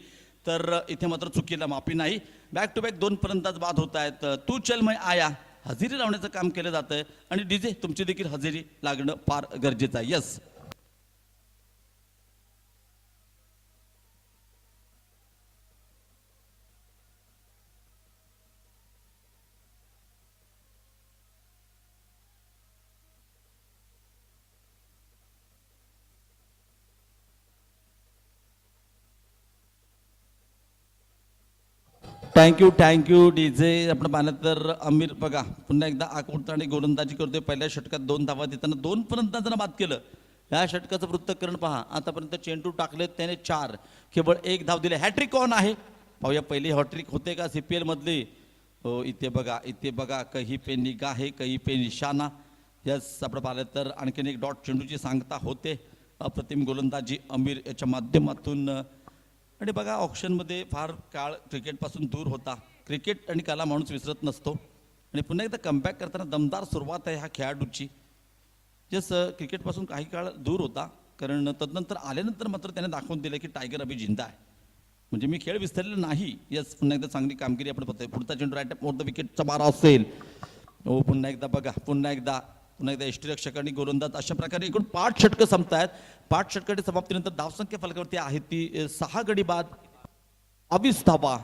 तर इथे मात्र चुकीला माफी नाही. बॅक टू बॅक 2 फलंदाज बाद होत आहेत. तू चल मैं आया हजेरी लावण्याचं काम केलं जातंय आणि डीजे तुमची देखील हजेरी लागणं फार गरजेचं आहे. यस. Thank you DJ. आपण पाहिलं तर अमीर बघा पुन्हा एकदा आकुट आणि गोलंदाजी करतोय. पहिल्या षटकात 2 धावा देताना 2 फलंदाजांना बाद केलं. या षटकाचं पृथक्करण पहा. आतापर्यंत चेंडू टाकले त्याने 4, केवळ 1 धाव दिले. हॅट्रिक कोण आहे पाहूया. पहिली हॅट्रिक होते का CPL मधली? हो, इथे बघा कही पे निगाह कही पे निशाणा. यस, आपण पाहिलं तर आणखीन एक डॉट चेंडूची सांगता होते. अप्रतिम गोलंदाजी अमीर याच्या माध्यमातून. आणि बघा ऑप्शनमध्ये फार काळ क्रिकेटपासून दूर होता. क्रिकेट आणि कला माणूस विसरत नसतो. आणि पुन्हा एकदा कमबॅक करताना दमदार सुरुवात आहे ह्या खेळाडूची. जस क्रिकेटपासून काही काळ दूर होता, कारण तदनंतर आल्यानंतर मात्र त्याने दाखवून दिलं की टायगर अभि जिंदा आहे. म्हणजे मी खेळ विसरलेला नाही. यस, पुन्हा एकदा चांगली कामगिरी आपण बघतोय. पुढचा चेंडू राईट मोर द विकेटचा मारा असेल. हो, पुन्हा एकदा बघा पुन्हा एकदा यष्टीरक्षक आणि गोलंदाज अशा प्रकारे एकूण 5 षटकं संपतायत. 5 षटकाच्या समाप्तीनंतर धावसंख्या फलकावरती आहे ती 6 गडी बाद 22 धावा.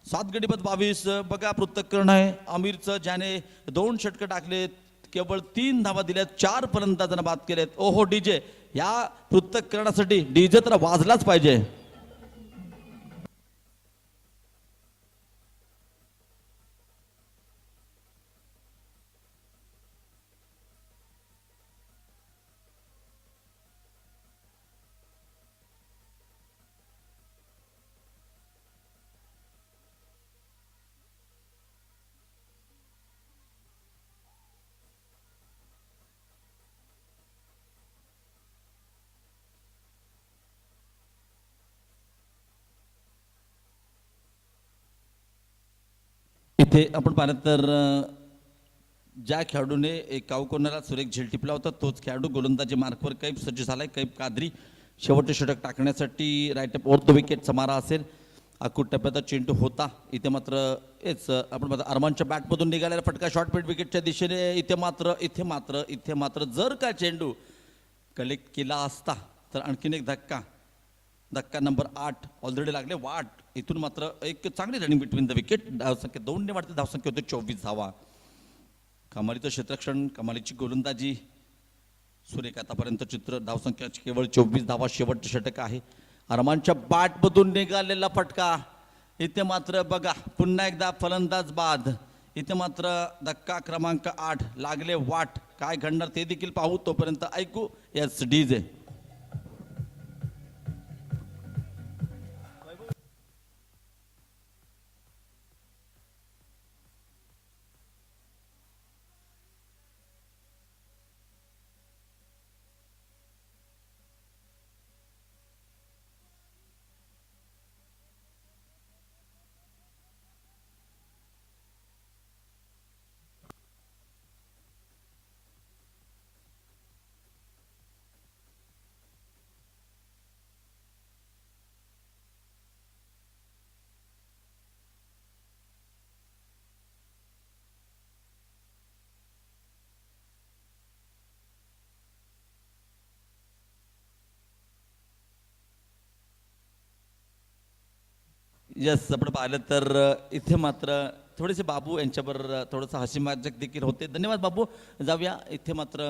7 गडी बाद 22. बघा पृथक्करण आहे आमिरचं, ज्याने 2 षटकं टाकलेत, केवळ 3 धावा दिल्यात, 4 फलंदाजांना बाद केलेत. ओहो डीजे, या पृथक्करणासाठी डीजे तर वाजलाच पाहिजे. इथे आपण पाहिलं तर ज्या खेळाडूने काऊ कोणाला सुरेख झेल टिपला होता तोच खेळाडू गोलंदाजी मार्कवर कैफ सज्ज झालाय. कैफ कादरी शेवटचे षटक टाकण्यासाठी राईट अप ओर द विकेटचा मारा असेल. आकुट टप्प्याचा चेंडू होता. इथे मात्र हेच आपण बघा अरमानच्या बॅटमधून निघालेला फटका शॉर्ट मिड विकेटच्या दिशेने. इथे मात्र जर का चेंडू कलेक्ट केला असता तर आणखीन एक धक्का नंबर 8 ऑलरेडी लागले वाट. इथून मात्र एक चांगली रनिंग बिटवीन द विकेट. धावसंख्या 2 ने वाढते. धावसंख्या होते 24 धावा. कमालीचं क्षेत्ररक्षण, कमालीची गोलंदाजी, सुरेख आतापर्यंत चित्र. धावसंख्याची केवळ 24 धावा. शेवटचे षटक आहे. अरमानच्या बॅटमधून निघालेला फटका. इथे मात्र बघा पुन्हा एकदा फलंदाज बाद. इथे मात्र धक्का क्रमांक 8 लागले वाट. काय घडणार ते देखील पाहू. तोपर्यंत ऐकू एस डीजे. यस, आपण पाहिलं तर इथे मात्र थोडेसे बाबू यांच्याबरोबर थोडंसं हसी मजाक देखील होते. धन्यवाद बाबू. जाऊया. इथे मात्र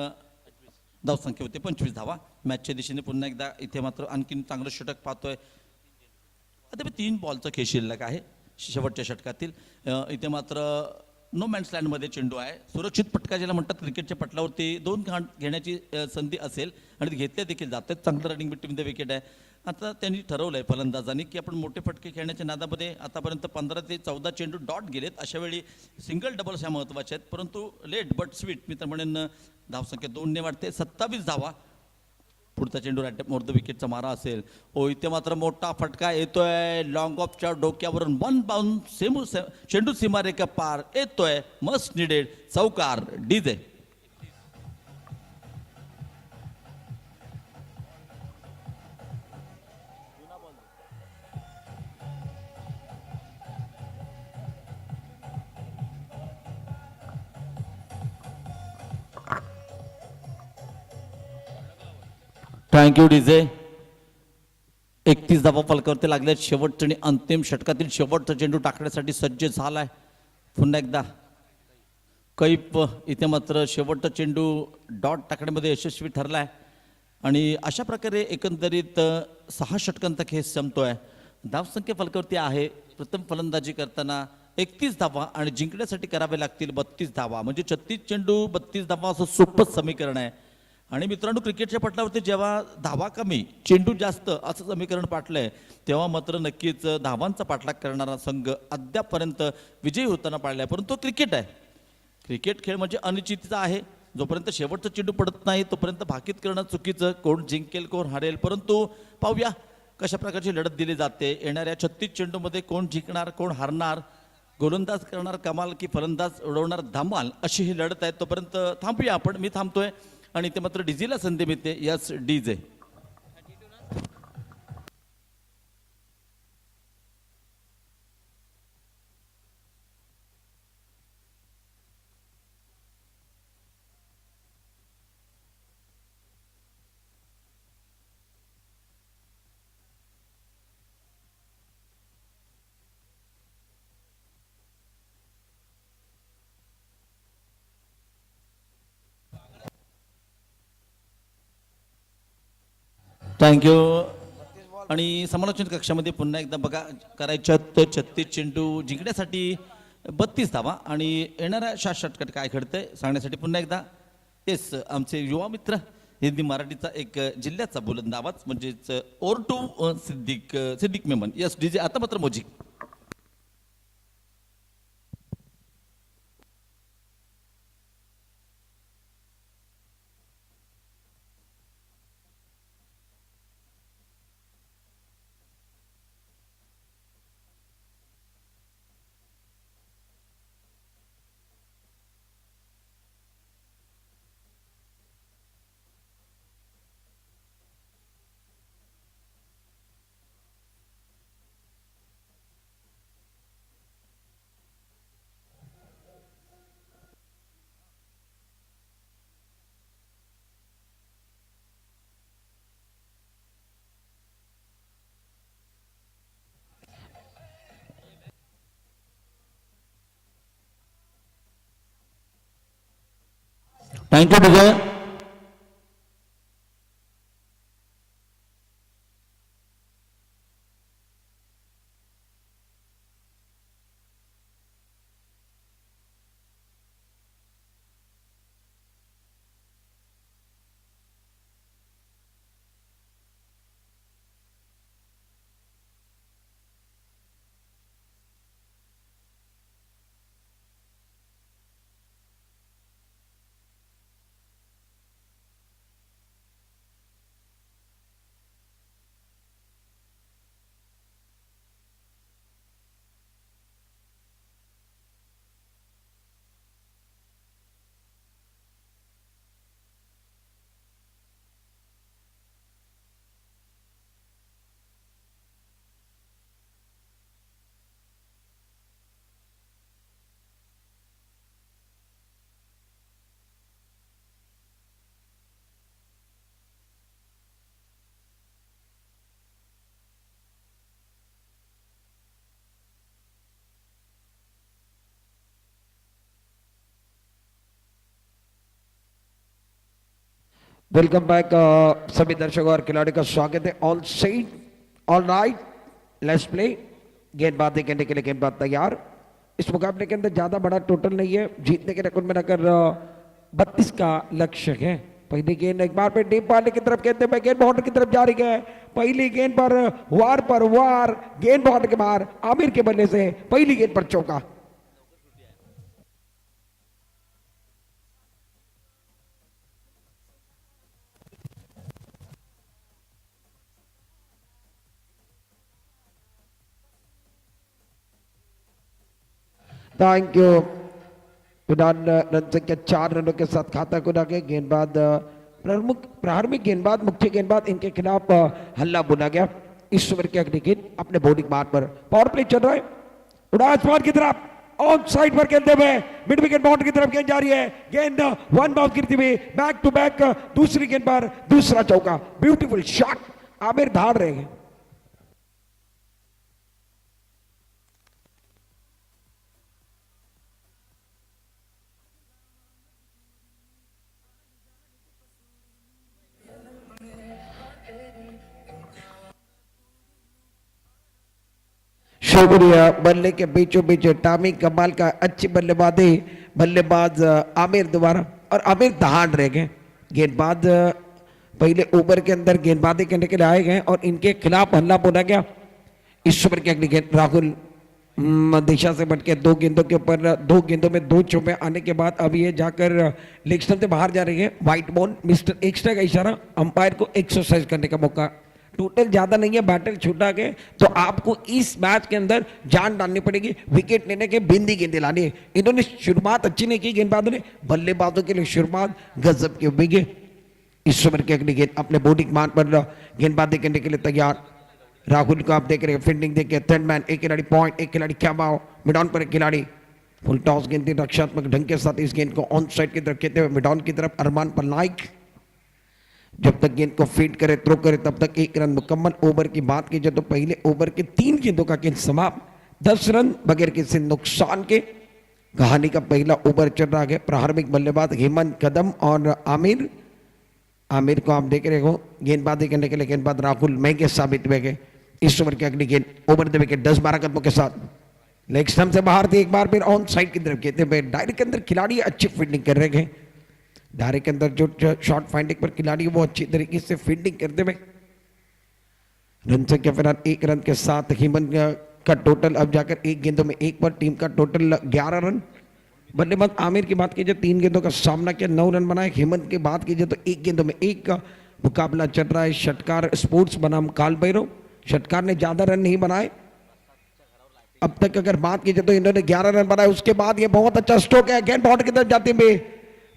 धावसंख्या होते 25 धावा. मॅचच्या दिशेने पुन्हा एकदा इथे मात्र आणखीन चांगलं षटक पाहतोय. आता 3 बॉलचं खेळ शिल्लक आहे शेवटच्या षटकातील. इथे मात्र नो मॅन्स लँडमध्ये चेंडू आहे. सुरक्षित पटका ज्याला म्हणतात क्रिकेटच्या पटलावरती 2 घेण्याची संधी असेल आणि ते घेतल्या देखील जातात. चांगलं रनिंग बिटवीन द विकेट आहे. आता त्यांनी ठरवलं आहे फलंदाजांनी की आपण मोठे फटके खेळण्याच्या नादामध्ये आतापर्यंत 15 ते 14 चेंडू डॉट गेलेत. अशा वेळी सिंगल डबल्स ह्या महत्त्वाच्या आहेत. परंतु लेट बट स्वीट मी तर म्हणेन धावसंख्या 2 ने वाढते. 27 धावा. पुढचा चेंडू राईट मोर द विकेटचा मारा असेल. ओ, इथे मात्र मोठा फटका येतोय लॉंग ऑफच्या डोक्यावरून. 1 बाउंड चेंडू सीमारेखा पार येतोय. मस्ट निडेड चौकार. डीजे. Thank you DJ. 31 धावा फलकावरती लागले. शेवटच्या आणि अंतिम षटकातील शेवटचा चेंडू टाकण्यासाठी सज्ज झालाय. पुन्हा एकदा कैफ इथे मात्र शेवटचा चेंडू डॉट टाकण्यामध्ये यशस्वी ठरलाय. आणि अशा प्रकारे एकंदरीत 6 षटकांचा खेळ संपतोय. धावसंख्या फलकावरती आहे. प्रथम फलंदाजी करताना 31 धावा आणि जिंकण्यासाठी करावे लागतील 32 धावा, म्हणजे 36 चेंडू 32 धावा असं सोपं समीकरण आहे. आणि मित्रांनो, क्रिकेटच्या पटलावरती जेव्हा धावा कमी चेंडू जास्त असं समीकरण पाटलंय, तेव्हा मात्र नक्कीच धावांचा पाठलाग करणारा संघ अद्यापपर्यंत विजयी होताना पाळलाय. परंतु क्रिकेट आहे, क्रिकेट खेळ म्हणजे अनिश्चितता आहे. जोपर्यंत शेवटचं चेंडू पडत नाही तोपर्यंत भाकीत करणं चुकीचं. कोण जिंकेल कोण हारेल, परंतु पाहूया कशा प्रकारची लढत दिली जाते. येणाऱ्या 36 चेंडूमध्ये कोण जिंकणार कोण हारणार, गोलंदाज करणार कमाल की फलंदाज उडवणार धमाल, अशी ही लढत आहे. तोपर्यंत थांबूया आपण, मी थांबतोय आणि ते मात्र डीजेला संधी मिळते. Yes DJ. थँक्यू. आणि समालोचन कक्षामध्ये पुन्हा एकदा बघा, करायच्यात 36 चेंडू जिंकण्यासाठी 32 धावा आणि येणाऱ्या 6 षटकात काय घडतंय सांगण्यासाठी पुन्हा एकदा येस आमचे युवा मित्र हिंदी मराठीचा एक जिल्ह्याचा बुलंद आवाज म्हणजेच ओरटू सिद्दीक मेमन. Yes DJ. आता मात्र मोजिक. Thank you DJ. वेलकम बैक सभी दर्शकों और खिलाड़ियों का स्वागत है. All set, all right, let's play. गेंदबाजी करने के लिए गेंदबाज तैयार. इस मुकाबले के अंदर ज्यादा बड़ा टोटल नहीं है. जीतने के रिकॉर्ड में अगर 32 का लक्ष्य है. पहली गेंद एक बार पे डीप पार्टी की तरफ खेलते हुए गेंद बाउंड्री की तरफ जा रही है. पहली गेंद पर वार गेंद बाउंड्री के बाहर. आमिर के बल्ले से पहली गेंद पर चौका. Thank you. विधान रन संख्या 4 रनों के साथ खाता खुदा के गेंदबाज प्रमुख प्रारंभिक गेंदबाज मुख्य गेंदबाज इनके खिलाफ हल्ला बुना गया. इस ओवर की अगली गेंद अपने बॉलिंग मार्ग पर पावर प्ले चल रहा है. उड़ा आसमान की तरफ ऑन साइड पर खेलते हुए मिड विकेट बाउंड्री की तरफ गेंद जा रही है. गेंद वन बाउंस गिरती हुई बैक टू बैक दूसरी गेंद पर दूसरा चौका. Beautiful shot. आमिर धार रहे हैं. शुक्रिया। बल्ले के बीचों बीच टामी कमाल का अच्छी बल्लेबाजी, बल्लेबाज आमिर द्वारा, और आमिर दहाड़ रह गए। गेंदबाज पहले ओवर के अंदर गेंदबाजी करने के लिए आए गए और इनके खिलाफ हल्ला बोला गया। इस ओवर की अगली गेंद राहुल दिशा से बढ़ के 2 गेंदों के ऊपर 2 गेंदों में 2 चौके आने के बाद अब ये जाकर लेग स्टंप से बाहर जा रही है। व्हाइट बॉल, मिस्टर एक्स्ट्रा का इशारा, अंपायर को एक्सरसाइज करने का मौका। टोटल ज्यादा नहीं है, बैटर छूटा के, तो आपको इस मैच के अंदर जान डालनी पड़ेगी, विकेट लेने के बिंदी गेंदे लानी है। इन्होंने शुरुआत अच्छी नहीं की गेंदबाजों ने, बल्लेबाजों के लिए शुरुआत गजब के बिगे। इस ओवर की अगली गेंद अपने बॉडी मान पर गेंदबाजी करने के लिए तैयार राहुल को आप देख रहे हैं, फील्डिंग देखिए, थर्ड मैन, एक खिलाड़ी पॉइंट, एक खिलाड़ी क्या बाव, मिडॉन पर एक खिलाड़ी फुल टॉस गेंद थी, रक्षात्मक ढंग के साथ इस गेंद को ऑन साइड की तरफ खेलते हुए मिडॉन की तरफ अरमान पर लाइक। जब तक गेंद को फीड करे, थ्रो करे, तब तक 1 रन मुकम्मल। ओवर की बात की जाए तो पहले ओवर के 3 गेंदों का खेल समाप्त, 10 रन बगैर किसी नुकसान के। कहानी का पहला ओवर चल रहा है। प्रारंभिक बल्लेबाज हेमंत कदम और आमिर को आप देख रहे हो, गेंदबाजी करने के लिए गेंदबाज राहुल महंगे साबित हुए गए। इस ओवर की अगली गेंद ओवर द विकेट 10-12 कदमों के साथ लेग स्टंप से बाहर थे, एक बार फिर ऑन साइड की तरफ खेलते हुए डायरेक्ट के अंदर खिलाड़ी अच्छी फील्डिंग कर रहे हैं। डायरेक्ट के अंदर जो शॉर्ट फाइंडिंग पर खिलाड़ी वो अच्छी तरीके से फील्डिंग करते हुए रन संख्या फिलहाल 1 रन के साथ हेमंत का टोटल अब जाकर 1 गेंदों में 1 पर टीम का टोटल 11 रन। बल्लेबाज आमिर की बात कीजिए 3 गेंदों का सामना किया, 9 रन बनाए। हेमंत की बात कीजिए तो 1 गेंदों में 1 का मुकाबला चल रहा है। षटकार स्पोर्ट्स बनाम काल भैरव, षटकार ने ज्यादा रन नहीं बनाए अब तक। अगर बात कीजिए तो इन्होंने 11 रन बनाए। उसके बाद ये बहुत अच्छा स्ट्रोक है, गेंद बॉर्डर की तरफ जाते हुए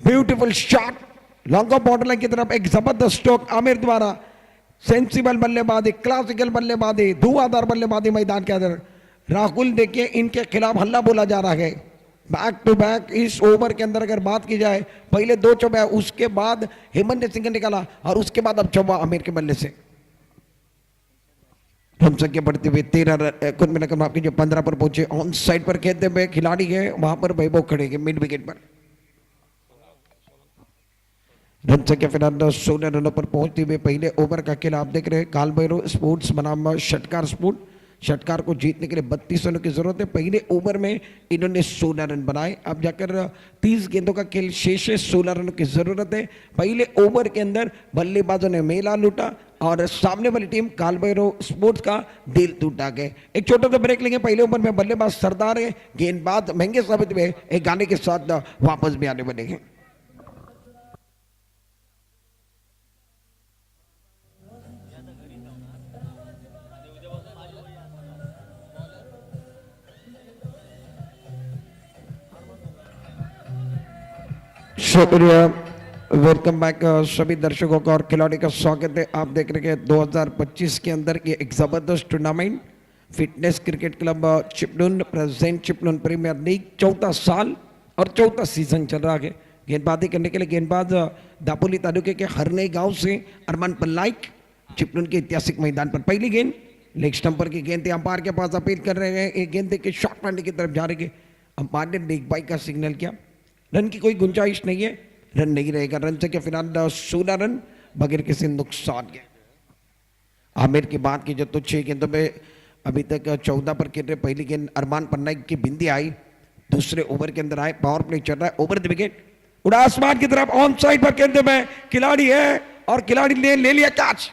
beautiful shot, long off border line की तरफ एक जबरदस्त स्ट्रोक आमिर द्वारा। सेंसिबल बल्लेबाजी, क्लासिकल बल्लेबाजी, धुआंधार बल्लेबाजी मैदान के अंदर। राहुल देखिए इनके खिलाफ हल्ला बोला जा रहा है। बैक टू बैक इस ओवर के अंदर अगर बात की जाए, पहले 2 चौबे, उसके बाद हेमंत ने सिंगल निकाला और उसके बाद अब चौबा आमिर के बल्ले से। रन संख्या बढ़ते हुए 13 कुल मिलाकर आपकी जो 15 पर पहुंचे। ऑन साइड पर खेलते हुए खिलाड़ी है, वहां पर वैभव खड़े हैं मिड विकेट पर। रन संख्या फिलहाल 16 रनों पर पहुंचते हुए पहले ओवर का खेल आप देख रहे हैं। काल भैरव स्पोर्ट्स बनाम षटकार स्पोर्ट। षटकार को जीतने के लिए 32 रनों की जरूरत है। पहले ओवर में इन्होंने 16 रन बनाए, अब जाकर 30 गेंदों का खेल शेष है, 16 रनों की जरूरत है। पहले ओवर के अंदर बल्लेबाजों ने मेला लूटा और सामने वाली टीम काल भैरव स्पोर्ट्स का दिल टूटा गया। एक छोटा सा ब्रेक लेंगे। पहले ओवर में बल्लेबाज सरदार है, गेंदबाज महंगे साबित हुए, एक गाने के साथ वापस भी आने वाले हैं। शुक्रिया, वेलकम बैक सभी दर्शकों का और खिलाड़ी का स्वागत है। आप देख रहे हैं 2025 के अंदर ये एक जबरदस्त tournament fitness cricket club Chiplun present Chiplun premier league 4था साल और 4था सीजन चल रहा है। गेंदबाजी करने के लिए गेंदबाज दापोली तालुके के हरने गांव से अरमान पल्लाइक चिपलून के ऐतिहासिक मैदान पर। पहली गेंद लेग स्टंपर की गेंद अंपायर के पास अपील कर रहे हैं, एक गेंद के शॉर्ट पांडे की तरफ जा रही है। अंपायर ने लेग बाई का सिग्नल किया, रन की कोई गुंजाइश नहीं है, रन नहीं रहेगा। रन से फिलहाल 16 रन बगैर किसी नुकसान के। आमिर की बात की जब तो 6 गेंदों में अभी तक 14 पर खेल रहे। पहली गेंद अरमान पन्ना की बिंदी आई, दूसरे ओवर के अंदर आए, पावर प्ले चल रहा है। ओवर द विकेट उड़ा आसमान की तरफ, ऑन साइड पर खेलते में खिलाड़ी है और खिलाड़ी ने ले लिया कैच।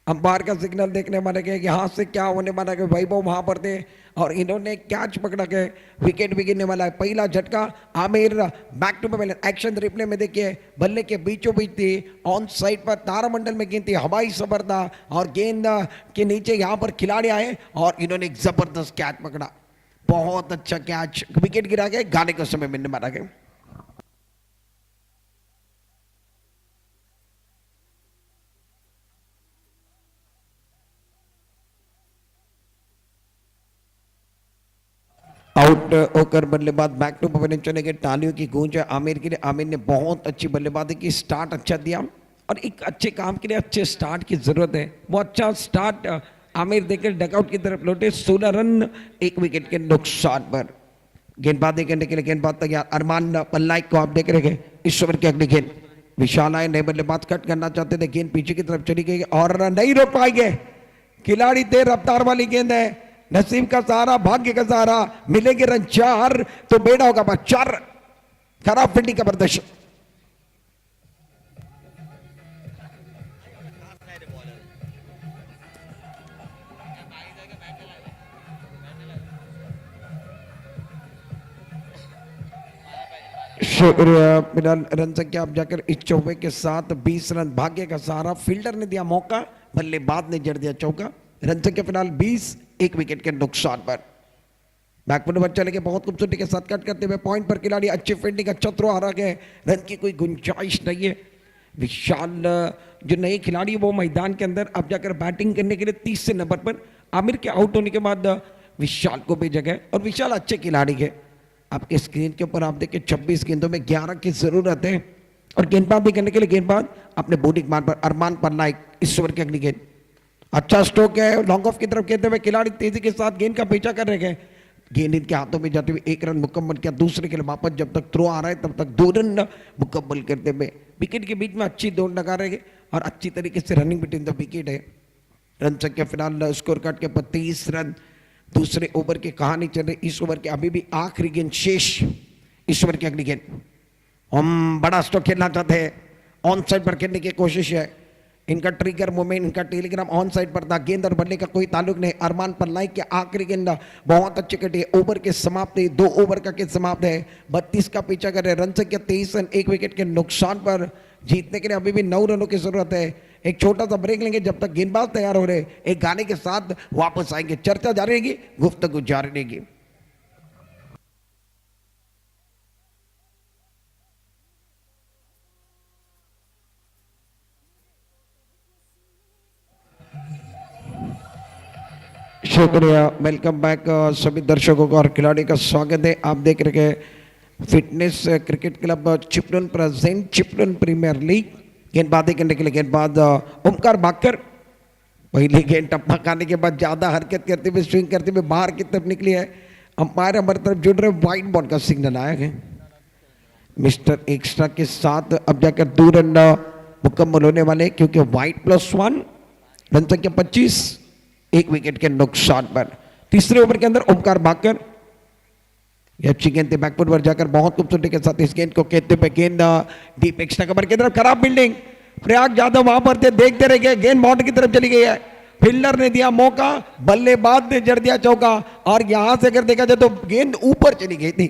अंपायर का सिग्नल देखने वाले के यहां से क्या होने वाला है, वैभव वहां पर थे और इन्होंने कैच पकड़ा के विकेट भी गिरने वाला है। पहला झटका Aamir back to back action replay में देखिए, बल्ले के बीचों बीच थी, ऑन साइड पर तारामंडल में गेंद थी, हवाई सफर था और गेंद के नीचे यहां पर खिलाड़ी आए और इन्होंने एक जबरदस्त कैच पकड़ा। बहुत अच्छा कैच, विकेट गिरा गया, गाने का समय मिलने वाला है। आउट होकर बल्लेबाज बैक टू पवेलियन चले गए। तालियों की गूंज है आमिर के लिए। आमिर ने बहुत अच्छी बल्लेबाजी की, स्टार्ट अच्छा दिया और एक अच्छे काम के लिए अच्छे स्टार्ट की जरूरत है। वो अच्छा स्टार्ट आमिर देकर डकआउट की तरफ लौटे। 16 रन 1 विकेट के नुकसान पर। गेंदबाजी करने के लिए गेंदबाज तैयार अरमान पल्लाइक को आप देख रहे हैं। इस ओवर की अगली गेंद विशाल आए, नए बल्लेबाज कट करना चाहते थे, गेंद पीछे की तरफ चली गई और नहीं रोक पाएंगे। खिलाड़ी थे, रफ्तार वाली गेंद है, नसीब का सहारा, भाग्य का सहारा, मिलेंगे रन 4 तो बेड़ा होगा बस 4। खराब फील्डिंग का प्रदर्शन। शुक्रिया। फिलहाल रन संख्या अब जाकर इस चौके के साथ 20 रन। भाग्य का सहारा, फील्डर ने दिया मौका, बल्लेबाज ने जड़ दिया चौका। रन संख्या फिलहाल 20, 1 विकेट के नुकसान पर। बैकफुट पर चले गए बहुत खूबसूरती के साथ कट करते हुए पॉइंट पर खिलाड़ी, अच्छी फील्डिंग, अच्छा थ्रो आ रहा है, रन की कोई गुंजाइश नहीं है। विशाल जो नए खिलाड़ी वो मैदान के अंदर अब जाकर बैटिंग करने के लिए 30 से नंबर पर। आमिर के आउट होने के बाद विशाल को भेजा गया और विशाल अच्छे खिलाड़ी है। आपके स्क्रीन के ऊपर आप देखिए 26 गेंदों में 11 की जरूरत है और गेंदबाजी करने के लिए गेंदबाज अपने बॉलिंग मान पर अरमान पन्ना इस ओवर की अगली गेंद। अच्छा स्ट्रोक है, लॉन्ग ऑफ की तरफ खेलते हुए खिलाड़ी तेजी के साथ गेंद का पीछा कर रहे हैं। गेंद इनके हाथों में जाते हुए 1 रन मुकम्मल किया। दूसरे के लिए वापस जब तक थ्रो आ रहा है तब तक 2 रन मुकम्मल करते हुए विकेट के बीच में अच्छी दौड़ लगा रहे हैं और अच्छी तरीके से रनिंग बिटवीन द विकेट है। रन संख्या फिलहाल स्कोर कार्ड के ऊपर 30 रन। दूसरे ओवर की कहानी चल रही। इस ओवर के अभी भी आखिरी गेंद शेष। इस ओवर की अगली गेंद हम बड़ा स्ट्रोक खेलना चाहते हैं, ऑन साइड पर खेलने की कोशिश है। इनका ट्रिगर मूवमेंट, इनका टेलीग्राम ऑन साइड पर था। गेंद और बल्ले का कोई ताल्लुक नहीं। अरमान पन्नाई की आखिरी गेंद बहुत अच्छी कटी। ओवर के समाप्त है, 2 ओवर का खेल समाप्त है। 32 का पीछा कर रहे। रन संख्या 23 रन, 1 विकेट के नुकसान पर। जीतने के लिए अभी भी 9 रनों की जरूरत है। एक छोटा सा ब्रेक लेंगे जब तक गेंदबाज तैयार हो रहे। एक गाने के साथ वापस आएंगे। चर्चा जारी रहेगी, गुफ्तगू जारी रहेगी। शुक्रिया। वेलकम बैक सभी दर्शकों को और खिलाड़ी का स्वागत है। आप देख रहे हैं fitness cricket club Chiplun present Chiplun premier league. गेंदबाजी करने के लिए गेंदबाज ओमकार भाकर। पहली गेंद टप्पा खाने के बाद ज्यादा हरकत करते हुए स्विंग करते हुए बाहर की तरफ निकली है। अंपायर हमारी तरफ जुड़ रहे, वाइट बॉल का सिग्नल आया है। मिस्टर एक्स्ट्रा के साथ अब जाकर 2 रन मुकम्मल होने वाले क्योंकि व्हाइट +1। रन संख्या 25, 1 विकेट के नुकसान पर। तीसरे ओवर के अंदर ओमकार भाकर अच्छी गेंद बैकफुट पर जाकर बहुत खूबसूरती के साथ इस गेंद को खेलते हुए गेंद डीप एक्स्ट्रा कवर की तरफ। खराब फील्डिंग, प्रयाग यादव वहां पर थे, देखते रह गए। गेंद बाउंड्री की तरफ चली गई है। फील्डर ने दिया मौका, बल्लेबाज ने जड़ दिया चौका और यहां से अगर देखा जाए तो गेंद ऊपर चली गई थी।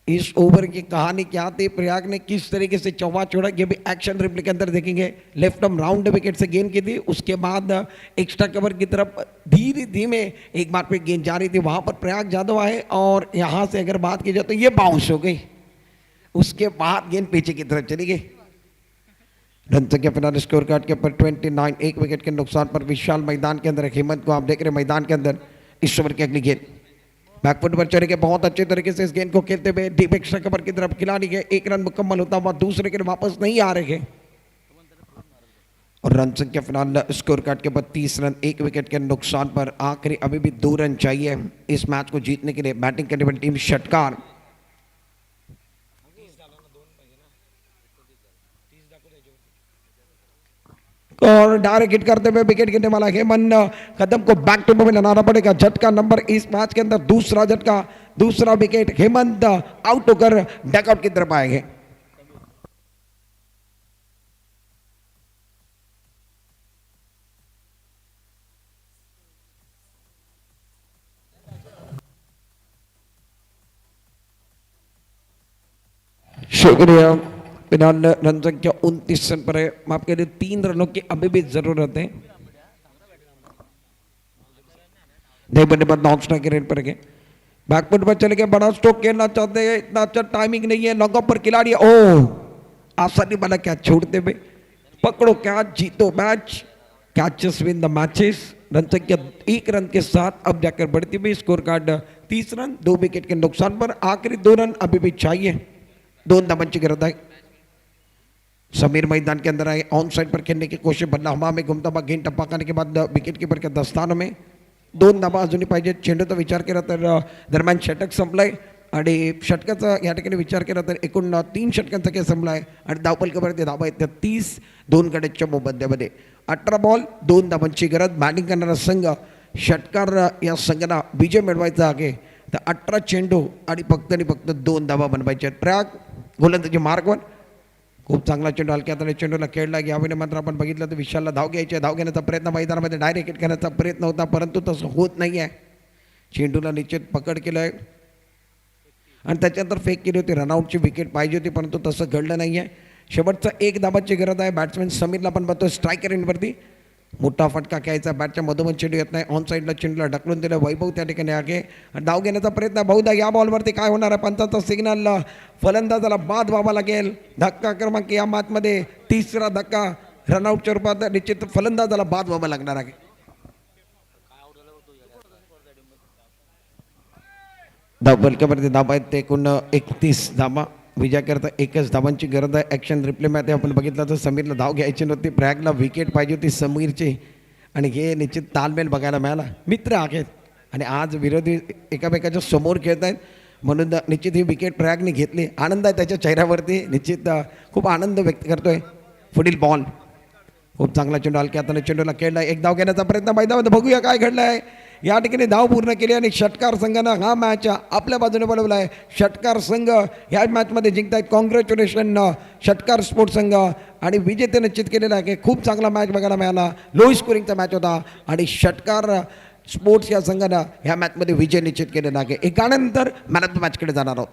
इस ओवर की कहानी क्या थी, प्रयाग ने किस तरीके से चौवा छोड़ा, ये भी एक्शन रिप्ले के अंदर देखेंगे। लेफ्ट आर्म राउंड विकेट से गेंद की थी, उसके बाद एक्स्ट्रा कवर की तरफ धीरे धीमे एक बार पे गेंद जा रही थी। वहां पर प्रयाग यादव आए और यहां से अगर बात की जाए तो ये बाउंस हो गई। उसके बाद गेंद पीछे की तरफ चली गई। रन संख्या फिलहाल स्कोर कार्ड के ऊपर 29, 1 विकेट के नुकसान पर। विशाल मैदान के अंदर, हेमंत को आप देख रहे हैं मैदान के अंदर। इस ओवर की अगली गेंद बैकफुट पर चले गए बहुत अच्छे तरीके से इस गेंद को खेलते हुए डीप एक्स्ट्रा कवर की तरफ खिलाड़ी गए। 1 रन मुकम्मल होता हुआ दूसरे के लिए वापस नहीं आ रहे और रन संख्या फिलहाल स्कोर कार्ड के ऊपर 30 रन, 1 विकेट के नुकसान पर। आखिरी अभी भी 2 रन चाहिए इस मैच को जीतने के लिए। बैटिंग करने वाली टीम षटकार। और डायरेक्ट हिट करते हुए विकेट गिरने वाला हेमंत कदम को बैक टू में लाना पड़ेगा। झटका नंबर इस मैच के अंदर, दूसरा झटका, दूसरा विकेट। हेमंत आउट होकर डकआउट की तरफ आएंगे। शुक्रिया। फिलहाल रन संख्या 29 रन पर है। आपके लिए 3 रनों की अभी भी जरूरत है। नहीं बनने पर नॉन स्ट्राइक के रेट पर गए। बैकफुट पर चले गए, बड़ा स्ट्रोक खेलना चाहते हैं, इतना अच्छा टाइमिंग नहीं है। लॉन्ग ऑफ पर खिलाड़ी आसानी वाला कैच छोड़ते हुए। पकड़ो कैच, जीतो match, catches win the matches. Run संख्या 1 रन के साथ अब जाकर बढ़ती हुई। स्कोर कार्ड 30 रन, 2 विकेट के नुकसान पर। आखिरी 2 रन अभी भी चाहिए। 2 दमन की गिरफ्तारी। समीर मैदान के अंदर आए, ऑन साइड पर खेलने की कोशिश, बल्ला हवा में घुमता हुआ गेंद टप्पा करने के बाद विकेट कीपर के दस्तानों में 2 धावा अजूनही पाहिजे। चेंडूचा विचार केला तर दरम्यान षटक संपलाय आणि षटकाचा या ठिकाणी विचार केला तर एकूण 3 षटकांचा खेळ संपलाय आणि धावपलकावरती धावा आहेत त्या 30 2 गड्याच्या मोबदल्यामध्ये। 18 बॉल 2 धावांची गरज। बॅटिंग करणारा संघ षटकार या संघाला विजय मिळवायचा आहे तर 18 चेंडू आणि फक्त 2 धावा बनवायचे आहेत. प्रयाग गोलंदाजी मार्गवर खूप चांगला चेंडू हलक्या हाताने चेंडूला खेळला. यावेळी मात्र आपण बघितलं तर विशालला धाव घ्यायची आहे. धाव घेण्याचा प्रयत्न मैदानामध्ये डायरेक्ट हिट करण्याचा प्रयत्न होता परंतु तसं होत नाही आहे. चेंडूला निश्चित पकड केलं आहे आणि त्याच्यानंतर फेक केली होती. रनआउटची विकेट पाहिजे होती परंतु तसं घडलं नाही आहे. शेवटचा 1 धाबाची गरज आहे. बॅट्समॅन समीरला पण बघतो स्ट्रायकर एंडवरती मोठा फटका घ्यायचा. बॅटच्या मधोमध चेंडू येत नाही. ऑन साईडला चेंडूला ढकलून दिलं. वैभव त्या ठिकाणी आगे धाव घेण्याचा प्रयत्न. बहुधा या बॉलवरती काय होणार आहे. पंचाचा सिग्नल. फलंदाजाला बाद व्हावा लागेल. धक्का क्रमांक या मॅचमध्ये 3रा धक्का रनआउटच्या रूपात निश्चित फलंदाजाला बाद व्हावा लागणार आहे. धाव फलकावरती धाबा आहेत ते एकूण 31 धाबा. विजयाकरता 1च धाबांची गरज आहे. ॲक्शन रिप्लेमध्ये आपण बघितलं तर समीरला धाव घ्यायची नव्हती. प्रयागला विकेट पाहिजे होती समीरची आणि हे निश्चित तालमेल बघायला मिळाला. मित्र आहेत आणि आज विरोधी एकामेकाच्या समोर खेळत आहेत म्हणून निश्चित ही विकेट प्रयागने घेतली. आनंद आहे त्याच्या चेहऱ्यावरती. निश्चित खूप आनंद व्यक्त करतोय. पुढील बॉल खूप चांगला चेंडू हलक्या हाताने चेंडूला खेळला. 1 धाव घेण्याचा प्रयत्न मैदानामध्ये. बघूया काय घडलं आहे. या ठिकाणी धाव पूर्ण केली आणि षटकार संघानं हा मॅच आपल्या बाजूने बनवला आहे. षटकार संघ ह्या मॅचमध्ये जिंकतायत. कॉंग्रॅच्युलेशन षटकार स्पोर्ट्स संघ आणि विजेते निश्चित केलेला आहे. खूप चांगला मॅच बघायला मिळाला. लो स्कोरिंगचा मॅच होता आणि षटकार स्पोर्ट्स या संघानं ह्या मॅचमध्ये विजय निश्चित केलेला आहे. एकानंतर मॅन ऑफ द मॅचकडे जाणार आहोत.